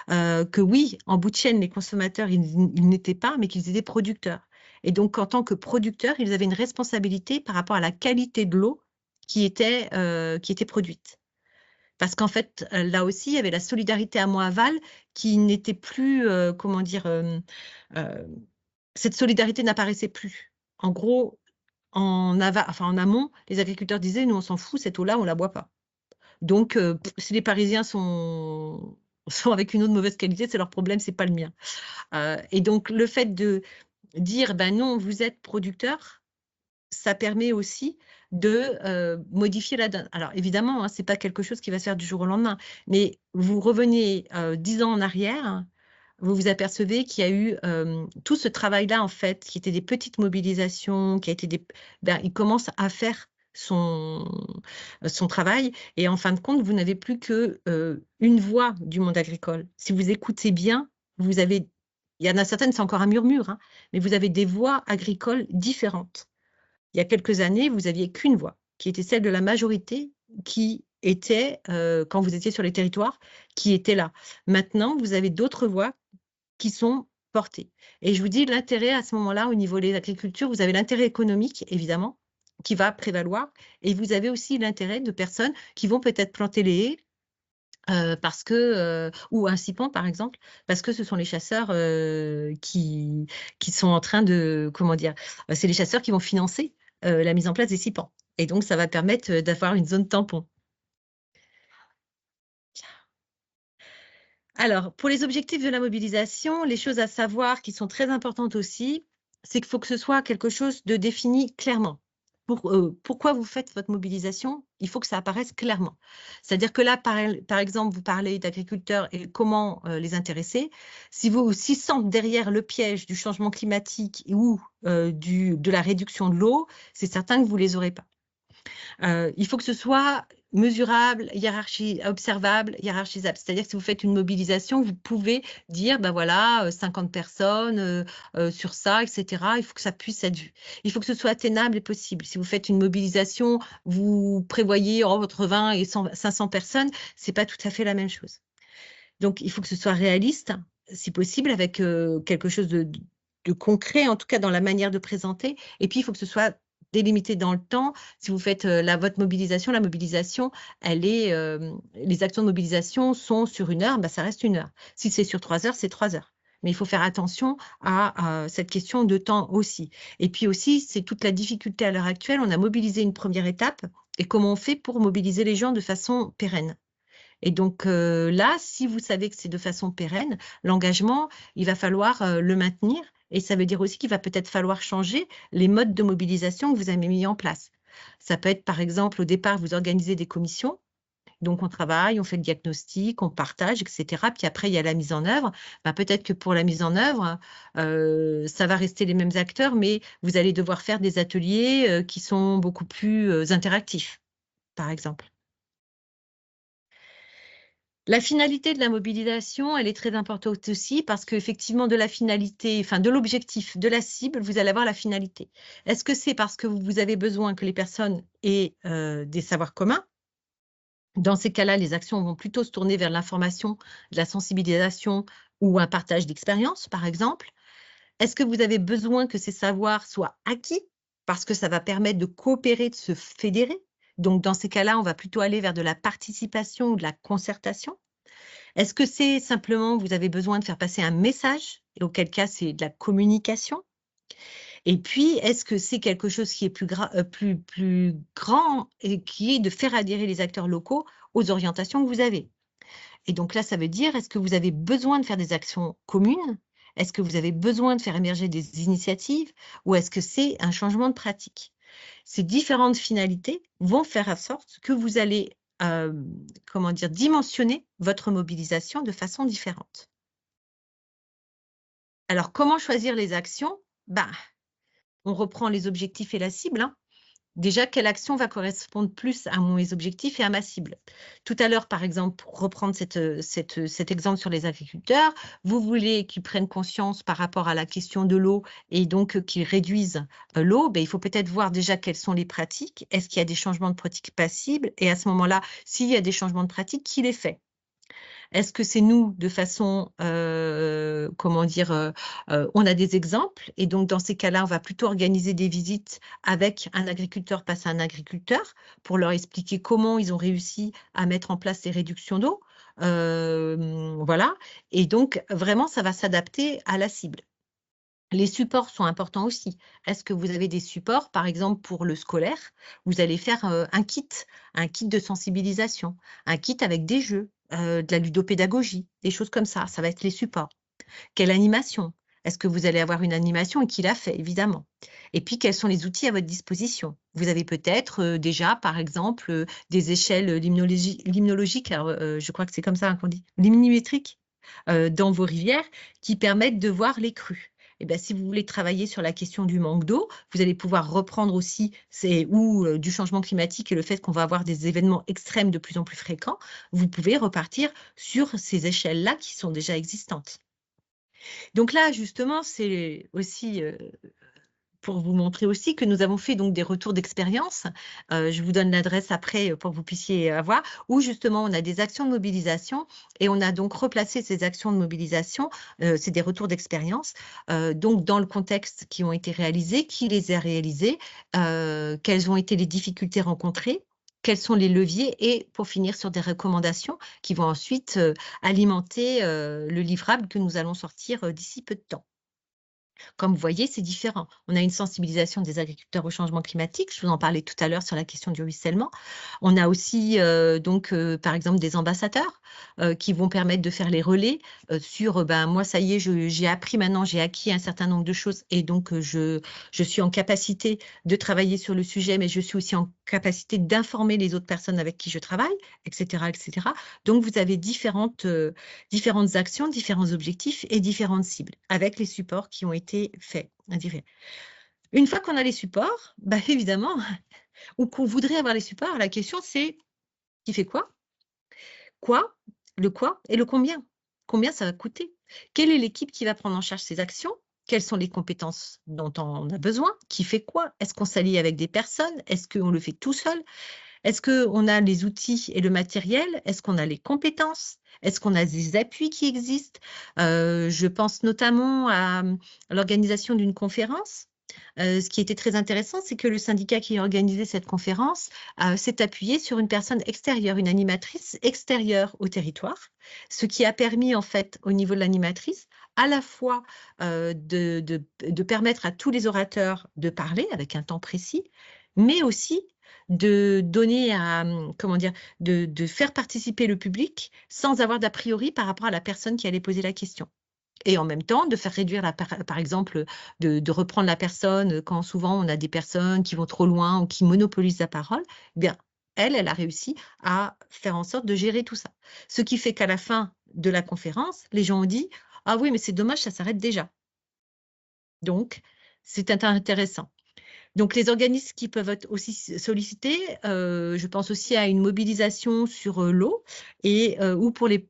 que oui, en bout de chaîne, les consommateurs, ils n'étaient pas, mais qu'ils étaient producteurs. Et donc, en tant que producteurs, ils avaient une responsabilité par rapport à la qualité de l'eau qui était produite. Parce qu'en fait, là aussi, il y avait la solidarité amont-aval qui n'était plus, comment dire, euh, cette solidarité n'apparaissait plus. En gros, en amont, les agriculteurs disaient, nous, on s'en fout, cette eau-là, on ne la boit pas. Donc, si les Parisiens sont avec une eau de mauvaise qualité, c'est leur problème, c'est pas le mien. Et donc, le fait de dire, ben non, vous êtes producteur, ça permet aussi de modifier la donne. Alors, évidemment, hein, ce n'est pas quelque chose qui va se faire du jour au lendemain, mais vous revenez 10 ans en arrière, vous vous apercevez qu'il y a eu tout ce travail-là, en fait, qui était des petites mobilisations, il commence à faire son travail. Et en fin de compte, vous n'avez plus que une voix du monde agricole. Si vous écoutez bien, il y en a certaines, c'est encore un murmure, hein, mais vous avez des voix agricoles différentes. Il y a quelques années, vous n'aviez qu'une voix, qui était celle de la majorité, qui était, quand vous étiez sur les territoires, qui était là. Maintenant, vous avez d'autres voix qui sont portées. Et je vous dis, l'intérêt à ce moment-là, au niveau de l'agriculture, vous avez l'intérêt économique, évidemment, qui va prévaloir, et vous avez aussi l'intérêt de personnes qui vont peut-être planter les haies, ou un cipon par exemple, parce que ce sont les chasseurs qui sont en train de, comment dire, c'est les chasseurs qui vont financer la mise en place des cipons. Et donc, ça va permettre d'avoir une zone tampon. Alors, pour les objectifs de la mobilisation, les choses à savoir qui sont très importantes aussi, c'est qu'il faut que ce soit quelque chose de défini clairement. Pourquoi vous faites votre mobilisation? Il faut que ça apparaisse clairement. C'est-à-dire que là, par exemple, vous parlez d'agriculteurs et comment les intéresser. S'ils sentent derrière le piège du changement climatique ou de la réduction de l'eau, c'est certain que vous ne les aurez pas. Il faut que ce soit mesurable, observable, hiérarchisable. C'est-à-dire que si vous faites une mobilisation, vous pouvez dire, ben voilà, 50 personnes sur ça, etc. Il faut que ça puisse être vu. Il faut que ce soit atteignable et possible. Si vous faites une mobilisation, vous prévoyez entre 20 et 500 personnes, c'est pas tout à fait la même chose. Donc, il faut que ce soit réaliste, si possible, avec quelque chose de concret, en tout cas dans la manière de présenter. Et puis, il faut que ce soit délimité dans le temps. Si vous faites votre mobilisation, la mobilisation, les actions de mobilisation sont sur 1 heure, ben, ça reste 1 heure. Si c'est sur 3 heures, c'est 3 heures. Mais il faut faire attention à cette question de temps aussi. Et puis aussi, c'est toute la difficulté à l'heure actuelle. On a mobilisé une première étape. Et comment on fait pour mobiliser les gens de façon pérenne? Et donc là, si vous savez que c'est de façon pérenne, l'engagement, il va falloir le maintenir. Et ça veut dire aussi qu'il va peut-être falloir changer les modes de mobilisation que vous avez mis en place. Ça peut être, par exemple, au départ, vous organisez des commissions. Donc, on travaille, on fait le diagnostic, on partage, etc. Puis après, il y a la mise en œuvre. Bah, peut-être que pour la mise en œuvre, ça va rester les mêmes acteurs, mais vous allez devoir faire des ateliers qui sont beaucoup plus interactifs. par exemple. La finalité de la mobilisation, elle est très importante aussi parce qu'effectivement, de la finalité, enfin de l'objectif, de la cible, vous allez avoir la finalité. Est-ce que c'est parce que vous avez besoin que les personnes aient des savoirs communs? Dans ces cas-là, les actions vont plutôt se tourner vers l'information, de la sensibilisation ou un partage d'expérience, par exemple. Est-ce que vous avez besoin que ces savoirs soient acquis? Parce que ça va permettre de coopérer, de se fédérer. Donc, dans ces cas-là, on va plutôt aller vers de la participation ou de la concertation. Est-ce que c'est simplement, vous avez besoin de faire passer un message, et auquel cas c'est de la communication? Et puis, est-ce que c'est quelque chose qui est plus grand et qui est de faire adhérer les acteurs locaux aux orientations que vous avez? Et donc là, ça veut dire, est-ce que vous avez besoin de faire des actions communes? Est-ce que vous avez besoin de faire émerger des initiatives? Ou est-ce que c'est un changement de pratique? Ces différentes finalités vont faire en sorte que vous allez, comment dire, dimensionner votre mobilisation de façon différente. Alors, comment choisir les actions? Ben, on reprend les objectifs et la cible, hein. Déjà, quelle action va correspondre plus à mes objectifs et à ma cible? Tout à l'heure, par exemple, pour reprendre cet exemple sur les agriculteurs, vous voulez qu'ils prennent conscience par rapport à la question de l'eau et donc qu'ils réduisent l'eau, ben, il faut peut-être voir déjà quelles sont les pratiques. Est-ce qu'il y a des changements de pratiques passibles? Et à ce moment-là, s'il y a des changements de pratiques, qui les fait? Est-ce que c'est nous de façon, comment dire, on a des exemples et donc dans ces cas-là, on va plutôt organiser des visites avec un agriculteur face à un agriculteur pour leur expliquer comment ils ont réussi à mettre en place ces réductions d'eau. Voilà et donc vraiment ça va s'adapter à la cible. Les supports sont importants aussi. Est-ce que vous avez des supports, par exemple pour le scolaire? Vous allez faire, un kit de sensibilisation, un kit avec des jeux, de la ludopédagogie, des choses comme ça va être les supports. Quelle animation? Est-ce que vous allez avoir une animation et qui l'a fait? Évidemment. Et puis quels sont les outils à votre disposition? Vous avez peut-être, déjà par exemple, des échelles, limnologiques, alors, je crois que c'est comme ça, hein, qu'on dit? Limnimétriques, dans vos rivières qui permettent de voir les crues. Et bah, si vous voulez travailler sur la question du manque d'eau, vous allez pouvoir reprendre aussi du changement climatique et le fait qu'on va avoir des événements extrêmes de plus en plus fréquents, vous pouvez repartir sur ces échelles-là qui sont déjà existantes. Donc là, justement, c'est aussi, pour vous montrer aussi que nous avons fait donc des retours d'expérience. Je vous donne l'adresse après, pour que vous puissiez avoir, où justement on a des actions de mobilisation et on a donc replacé ces actions de mobilisation, c'est des retours d'expérience, donc dans le contexte qui ont été réalisés, qui les a réalisés, quelles ont été les difficultés rencontrées, quels sont les leviers et pour finir sur des recommandations qui vont ensuite, alimenter, le livrable que nous allons sortir, d'ici peu de temps. Comme vous voyez, c'est différent. On a une sensibilisation des agriculteurs au changement climatique, je vous en parlais tout à l'heure sur la question du ruissellement. On a aussi, par exemple, des ambassadeurs, qui vont permettre de faire les relais, sur, ben, moi ça y est, j'ai appris maintenant, j'ai acquis un certain nombre de choses et donc, je suis en capacité de travailler sur le sujet, mais je suis aussi en capacité d'informer les autres personnes avec qui je travaille, et cetera, et cetera. Donc vous avez différentes actions, différents objectifs et différentes cibles avec les supports qui ont été faits. Une fois qu'on a les supports, bah, évidemment, ou qu'on voudrait avoir les supports, la question c'est qui fait quoi? Quoi? Le quoi et le combien? Combien ça va coûter? Quelle est l'équipe qui va prendre en charge ces actions? Quelles sont les compétences dont on a besoin? Qui fait quoi? Est-ce qu'on s'allie avec des personnes? Est-ce qu'on le fait tout seul? Est-ce qu'on a les outils et le matériel? Est-ce qu'on a les compétences? Est-ce qu'on a des appuis qui existent? Je pense notamment à l'organisation d'une conférence. Ce qui était très intéressant, c'est que le syndicat qui a organisé cette conférence, s'est appuyé sur une personne extérieure, une animatrice extérieure au territoire, ce qui a permis en fait, au niveau de l'animatrice, à la fois, de permettre à tous les orateurs de parler avec un temps précis, mais aussi de donner à, comment dire? De faire participer le public sans avoir d'a priori par rapport à la personne qui allait poser la question. Et en même temps, de faire réduire par exemple, de reprendre la personne, quand souvent on a des personnes qui vont trop loin ou qui monopolisent la parole, eh bien, elle a réussi à faire en sorte de gérer tout ça. Ce qui fait qu'à la fin de la conférence, les gens ont dit: «Ah oui, mais c'est dommage, ça s'arrête déjà». Donc, c'est intéressant. Donc, les organismes qui peuvent être aussi sollicités, je pense aussi à une mobilisation sur l'eau ou pour les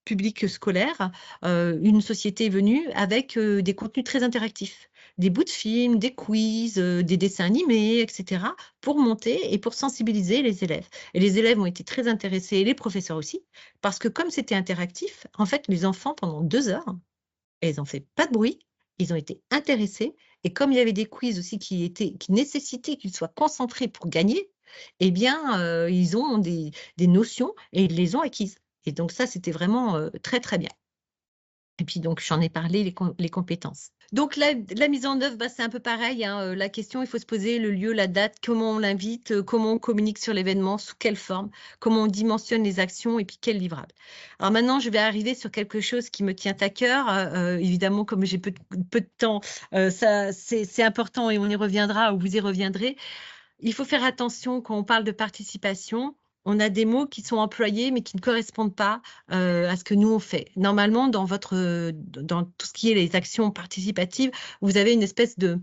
publics scolaires, une société est venue avec des contenus très interactifs, des bouts de films, des quiz, des dessins animés, etc., pour monter et pour sensibiliser les élèves. Et les élèves ont été très intéressés, et les professeurs aussi, parce que comme c'était interactif, en fait, les enfants, pendant 2 heures, ils n'ont fait pas de bruit, ils ont été intéressés. Et comme il y avait des quiz aussi qui nécessitaient qu'ils soient concentrés pour gagner, eh bien, ils ont des notions et ils les ont acquises. Et donc ça, c'était vraiment très, très bien. Et puis donc, j'en ai parlé, les compétences. Donc, la mise en œuvre, c'est un peu pareil, hein, la question, il faut se poser le lieu, la date, comment on l'invite, comment on communique sur l'événement, sous quelle forme, comment on dimensionne les actions et puis quel livrable. Alors maintenant, je vais arriver sur quelque chose qui me tient à cœur. Évidemment, comme j'ai peu de temps, ça, c'est important et on y reviendra ou vous y reviendrez. Il faut faire attention quand on parle de participation. On a des mots qui sont employés mais qui ne correspondent pas à ce que nous on fait. Normalement, dans tout ce qui est les actions participatives, vous avez une espèce de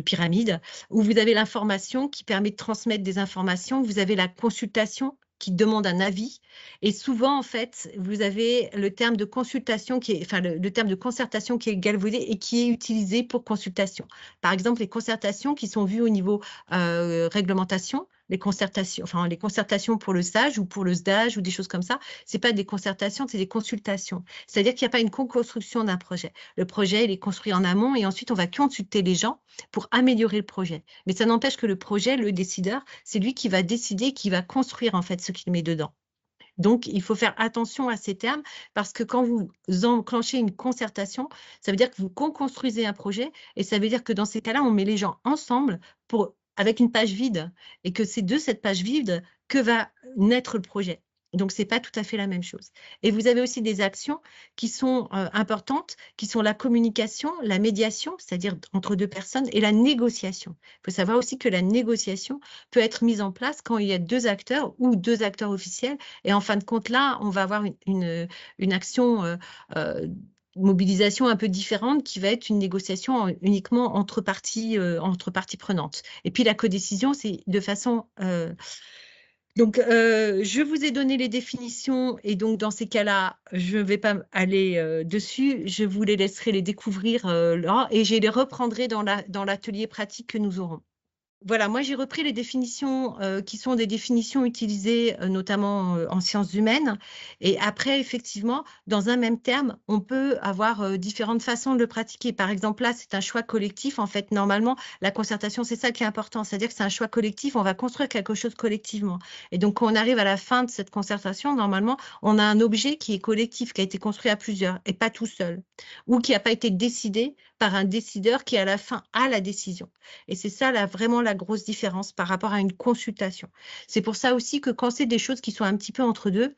pyramide où vous avez l'information qui permet de transmettre des informations. Vous avez la consultation qui demande un avis. Et souvent, en fait, vous avez le terme de consultation le terme de concertation qui est galvaudé et qui est utilisé pour consultation. Par exemple, les concertations qui sont vues au niveau réglementation, les concertations pour le stage ou pour le stage ou des choses comme ça, c'est pas des concertations, c'est des consultations. C'est-à-dire qu'il n'y a pas une co-construction d'un projet. Le projet, il est construit en amont et ensuite on va consulter les gens pour améliorer le projet. Mais ça n'empêche que le projet, le décideur, c'est lui qui va décider, qui va construire en fait ce qu'il met dedans. Donc, il faut faire attention à ces termes parce que quand vous enclenchez une concertation, ça veut dire que vous co-construisez un projet et ça veut dire que dans ces cas-là, on met les gens ensemble avec une page vide et que c'est de cette page vide que va naître le projet. Donc, ce n'est pas tout à fait la même chose. Et vous avez aussi des actions qui sont importantes, qui sont la communication, la médiation, c'est-à-dire entre deux personnes, et la négociation. Il faut savoir aussi que la négociation peut être mise en place quand il y a 2 acteurs ou 2 acteurs officiels. Et en fin de compte, là, on va avoir une action mobilisation un peu différente qui va être une négociation uniquement entre parties prenantes. Et puis la codécision, c'est de façon... Donc, je vous ai donné les définitions et donc dans ces cas-là, je ne vais pas aller dessus. Je vous les laisserai les découvrir là et je les reprendrai dans l'atelier pratique que nous aurons. Voilà, moi j'ai repris les définitions qui sont des définitions utilisées notamment en sciences humaines. Et après, effectivement, dans un même terme, on peut avoir différentes façons de le pratiquer. Par exemple, là, c'est un choix collectif. En fait, normalement, la concertation, c'est ça qui est important. C'est-à-dire que c'est un choix collectif. On va construire quelque chose collectivement. Et donc, quand on arrive à la fin de cette concertation, normalement, on a un objet qui est collectif, qui a été construit à plusieurs et pas tout seul. Ou qui n'a pas été décidé par un décideur qui, à la fin, a la décision. Et c'est ça vraiment la grosse différence par rapport à une consultation. C'est pour ça aussi que quand c'est des choses qui sont un petit peu entre deux,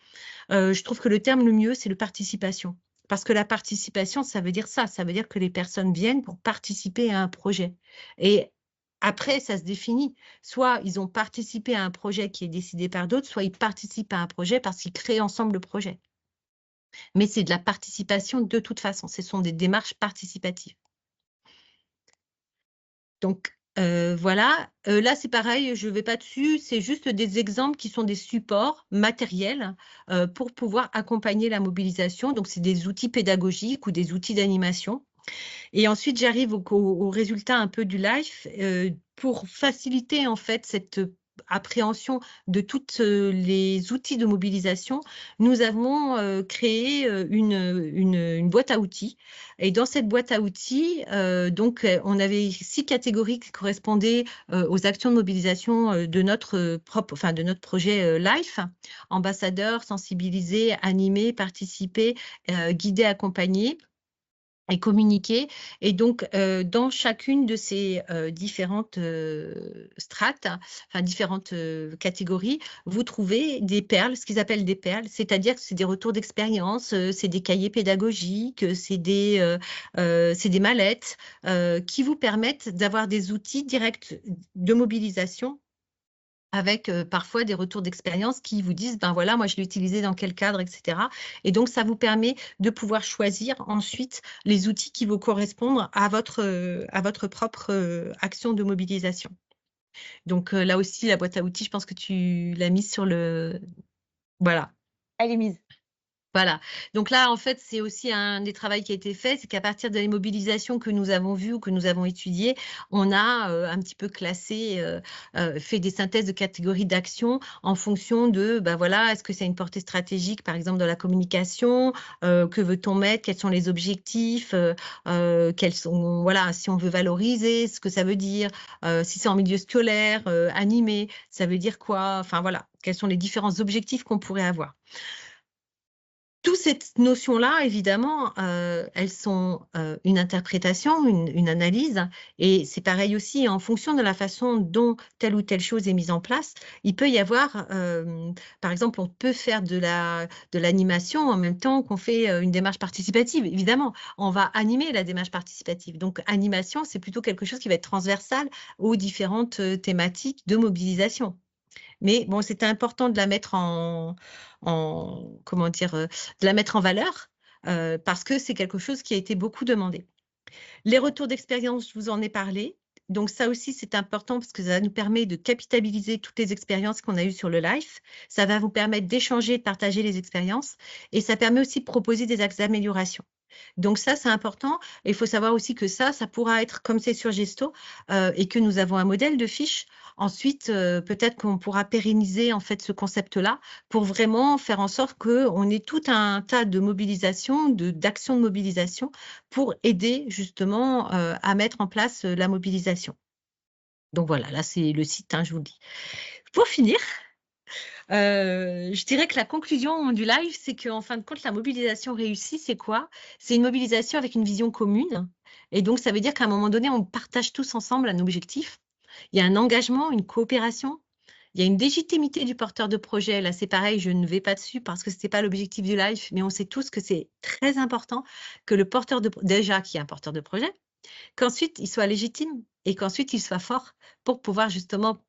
je trouve que le terme le mieux, c'est le participation. Parce que la participation, ça veut dire ça. Ça veut dire que les personnes viennent pour participer à un projet. Et après, ça se définit. Soit ils ont participé à un projet qui est décidé par d'autres, soit ils participent à un projet parce qu'ils créent ensemble le projet. Mais c'est de la participation de toute façon. Ce sont des démarches participatives. Donc, voilà. Là, c'est pareil, je ne vais pas dessus. C'est juste des exemples qui sont des supports matériels pour pouvoir accompagner la mobilisation. Donc, c'est des outils pédagogiques ou des outils d'animation. Et ensuite, j'arrive au résultat un peu du live pour faciliter en fait cette appréhension de tous les outils de mobilisation. Nous avons créé une boîte à outils. Et dans cette boîte à outils, on avait 6 catégories qui correspondaient aux actions de mobilisation de notre projet LIFE. Ambassadeur, sensibiliser, animer, participer, guider, accompagner et communiquer. Et donc, dans chacune de ces différentes strates, enfin différentes catégories, vous trouvez des perles, ce qu'ils appellent des perles, c'est-à-dire que c'est des retours d'expérience, c'est des cahiers pédagogiques, c'est des mallettes qui vous permettent d'avoir des outils directs de mobilisation avec parfois des retours d'expérience qui vous disent, ben voilà, moi je l'ai utilisé dans quel cadre, etc. Et donc, ça vous permet de pouvoir choisir ensuite les outils qui vous correspondent à votre propre action de mobilisation. Donc là aussi, la boîte à outils, je pense que tu l'as mise sur le... Voilà. Elle est mise. Voilà. Donc là, en fait, c'est aussi un des travaux qui a été fait, c'est qu'à partir des mobilisations que nous avons vues ou que nous avons étudiées, on a un petit peu classé, fait des synthèses de catégories d'actions en fonction de, ben voilà, est-ce que c'est une portée stratégique, par exemple, dans la communication, que veut-on mettre, quels sont les objectifs, quels sont, voilà, si on veut valoriser, ce que ça veut dire, si c'est en milieu scolaire, animé, ça veut dire quoi, enfin voilà, quels sont les différents objectifs qu'on pourrait avoir. Toutes ces notions-là, évidemment, elles sont une interprétation, une analyse, et c'est pareil aussi en fonction de la façon dont telle ou telle chose est mise en place. Il peut y avoir, par exemple, on peut faire de l'animation en même temps qu'on fait une démarche participative. Évidemment, on va animer la démarche participative. Donc, animation, c'est plutôt quelque chose qui va être transversal aux différentes thématiques de mobilisation. Mais bon, c'était important de la mettre comment dire, de la mettre en valeur, parce que c'est quelque chose qui a été beaucoup demandé. Les retours d'expérience, je vous en ai parlé. Donc ça aussi, c'est important parce que ça nous permet de capitaliser toutes les expériences qu'on a eues sur le live. Ça va vous permettre d'échanger, de partager les expériences, et ça permet aussi de proposer des axes d'amélioration. Donc ça, c'est important. Et il faut savoir aussi que ça pourra être comme c'est sur Gesto, et que nous avons un modèle de fiche. Ensuite, peut-être qu'on pourra pérenniser en fait ce concept-là pour vraiment faire en sorte qu'on ait tout un tas de mobilisations, d'actions de mobilisation pour aider justement à mettre en place la mobilisation. Donc voilà, là c'est le site, hein, je vous le dis. Pour finir, je dirais que la conclusion du live, c'est qu'en fin de compte, la mobilisation réussie, c'est quoi? C'est une mobilisation avec une vision commune. Et donc, ça veut dire qu'à un moment donné, on partage tous ensemble un objectif. Il y a un engagement, une coopération. Il y a une légitimité du porteur de projet. Là, c'est pareil, je ne vais pas dessus parce que ce n'était pas l'objectif du live, mais on sait tous que c'est très important que le porteur de déjà qu'il y ait un porteur de projet, qu'ensuite il soit légitime et qu'ensuite il soit fort pour pouvoir justement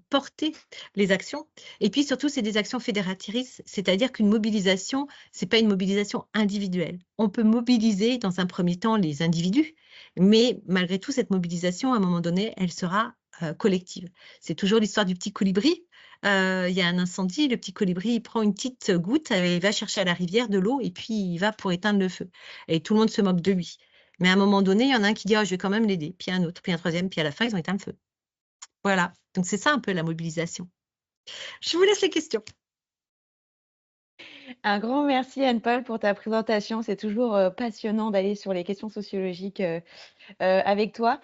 porter les actions. Et puis surtout, c'est des actions fédératrices, c'est-à-dire qu'une mobilisation, c'est pas une mobilisation individuelle. On peut mobiliser dans un premier temps les individus, mais malgré tout, cette mobilisation, à un moment donné, elle sera collective. C'est toujours l'histoire du petit colibri. Il y a un incendie, le petit colibri, il prend une petite goutte, il va chercher à la rivière de l'eau et puis il va pour éteindre le feu. Et tout le monde se moque de lui. Mais à un moment donné, il y en a un qui dit, oh, je vais quand même l'aider, puis un autre, puis un troisième, puis à la fin, ils ont éteint le feu. Voilà, donc c'est ça un peu la mobilisation. Je vous laisse les questions. Un grand merci Anne-Paul pour ta présentation. C'est toujours passionnant d'aller sur les questions sociologiques avec toi.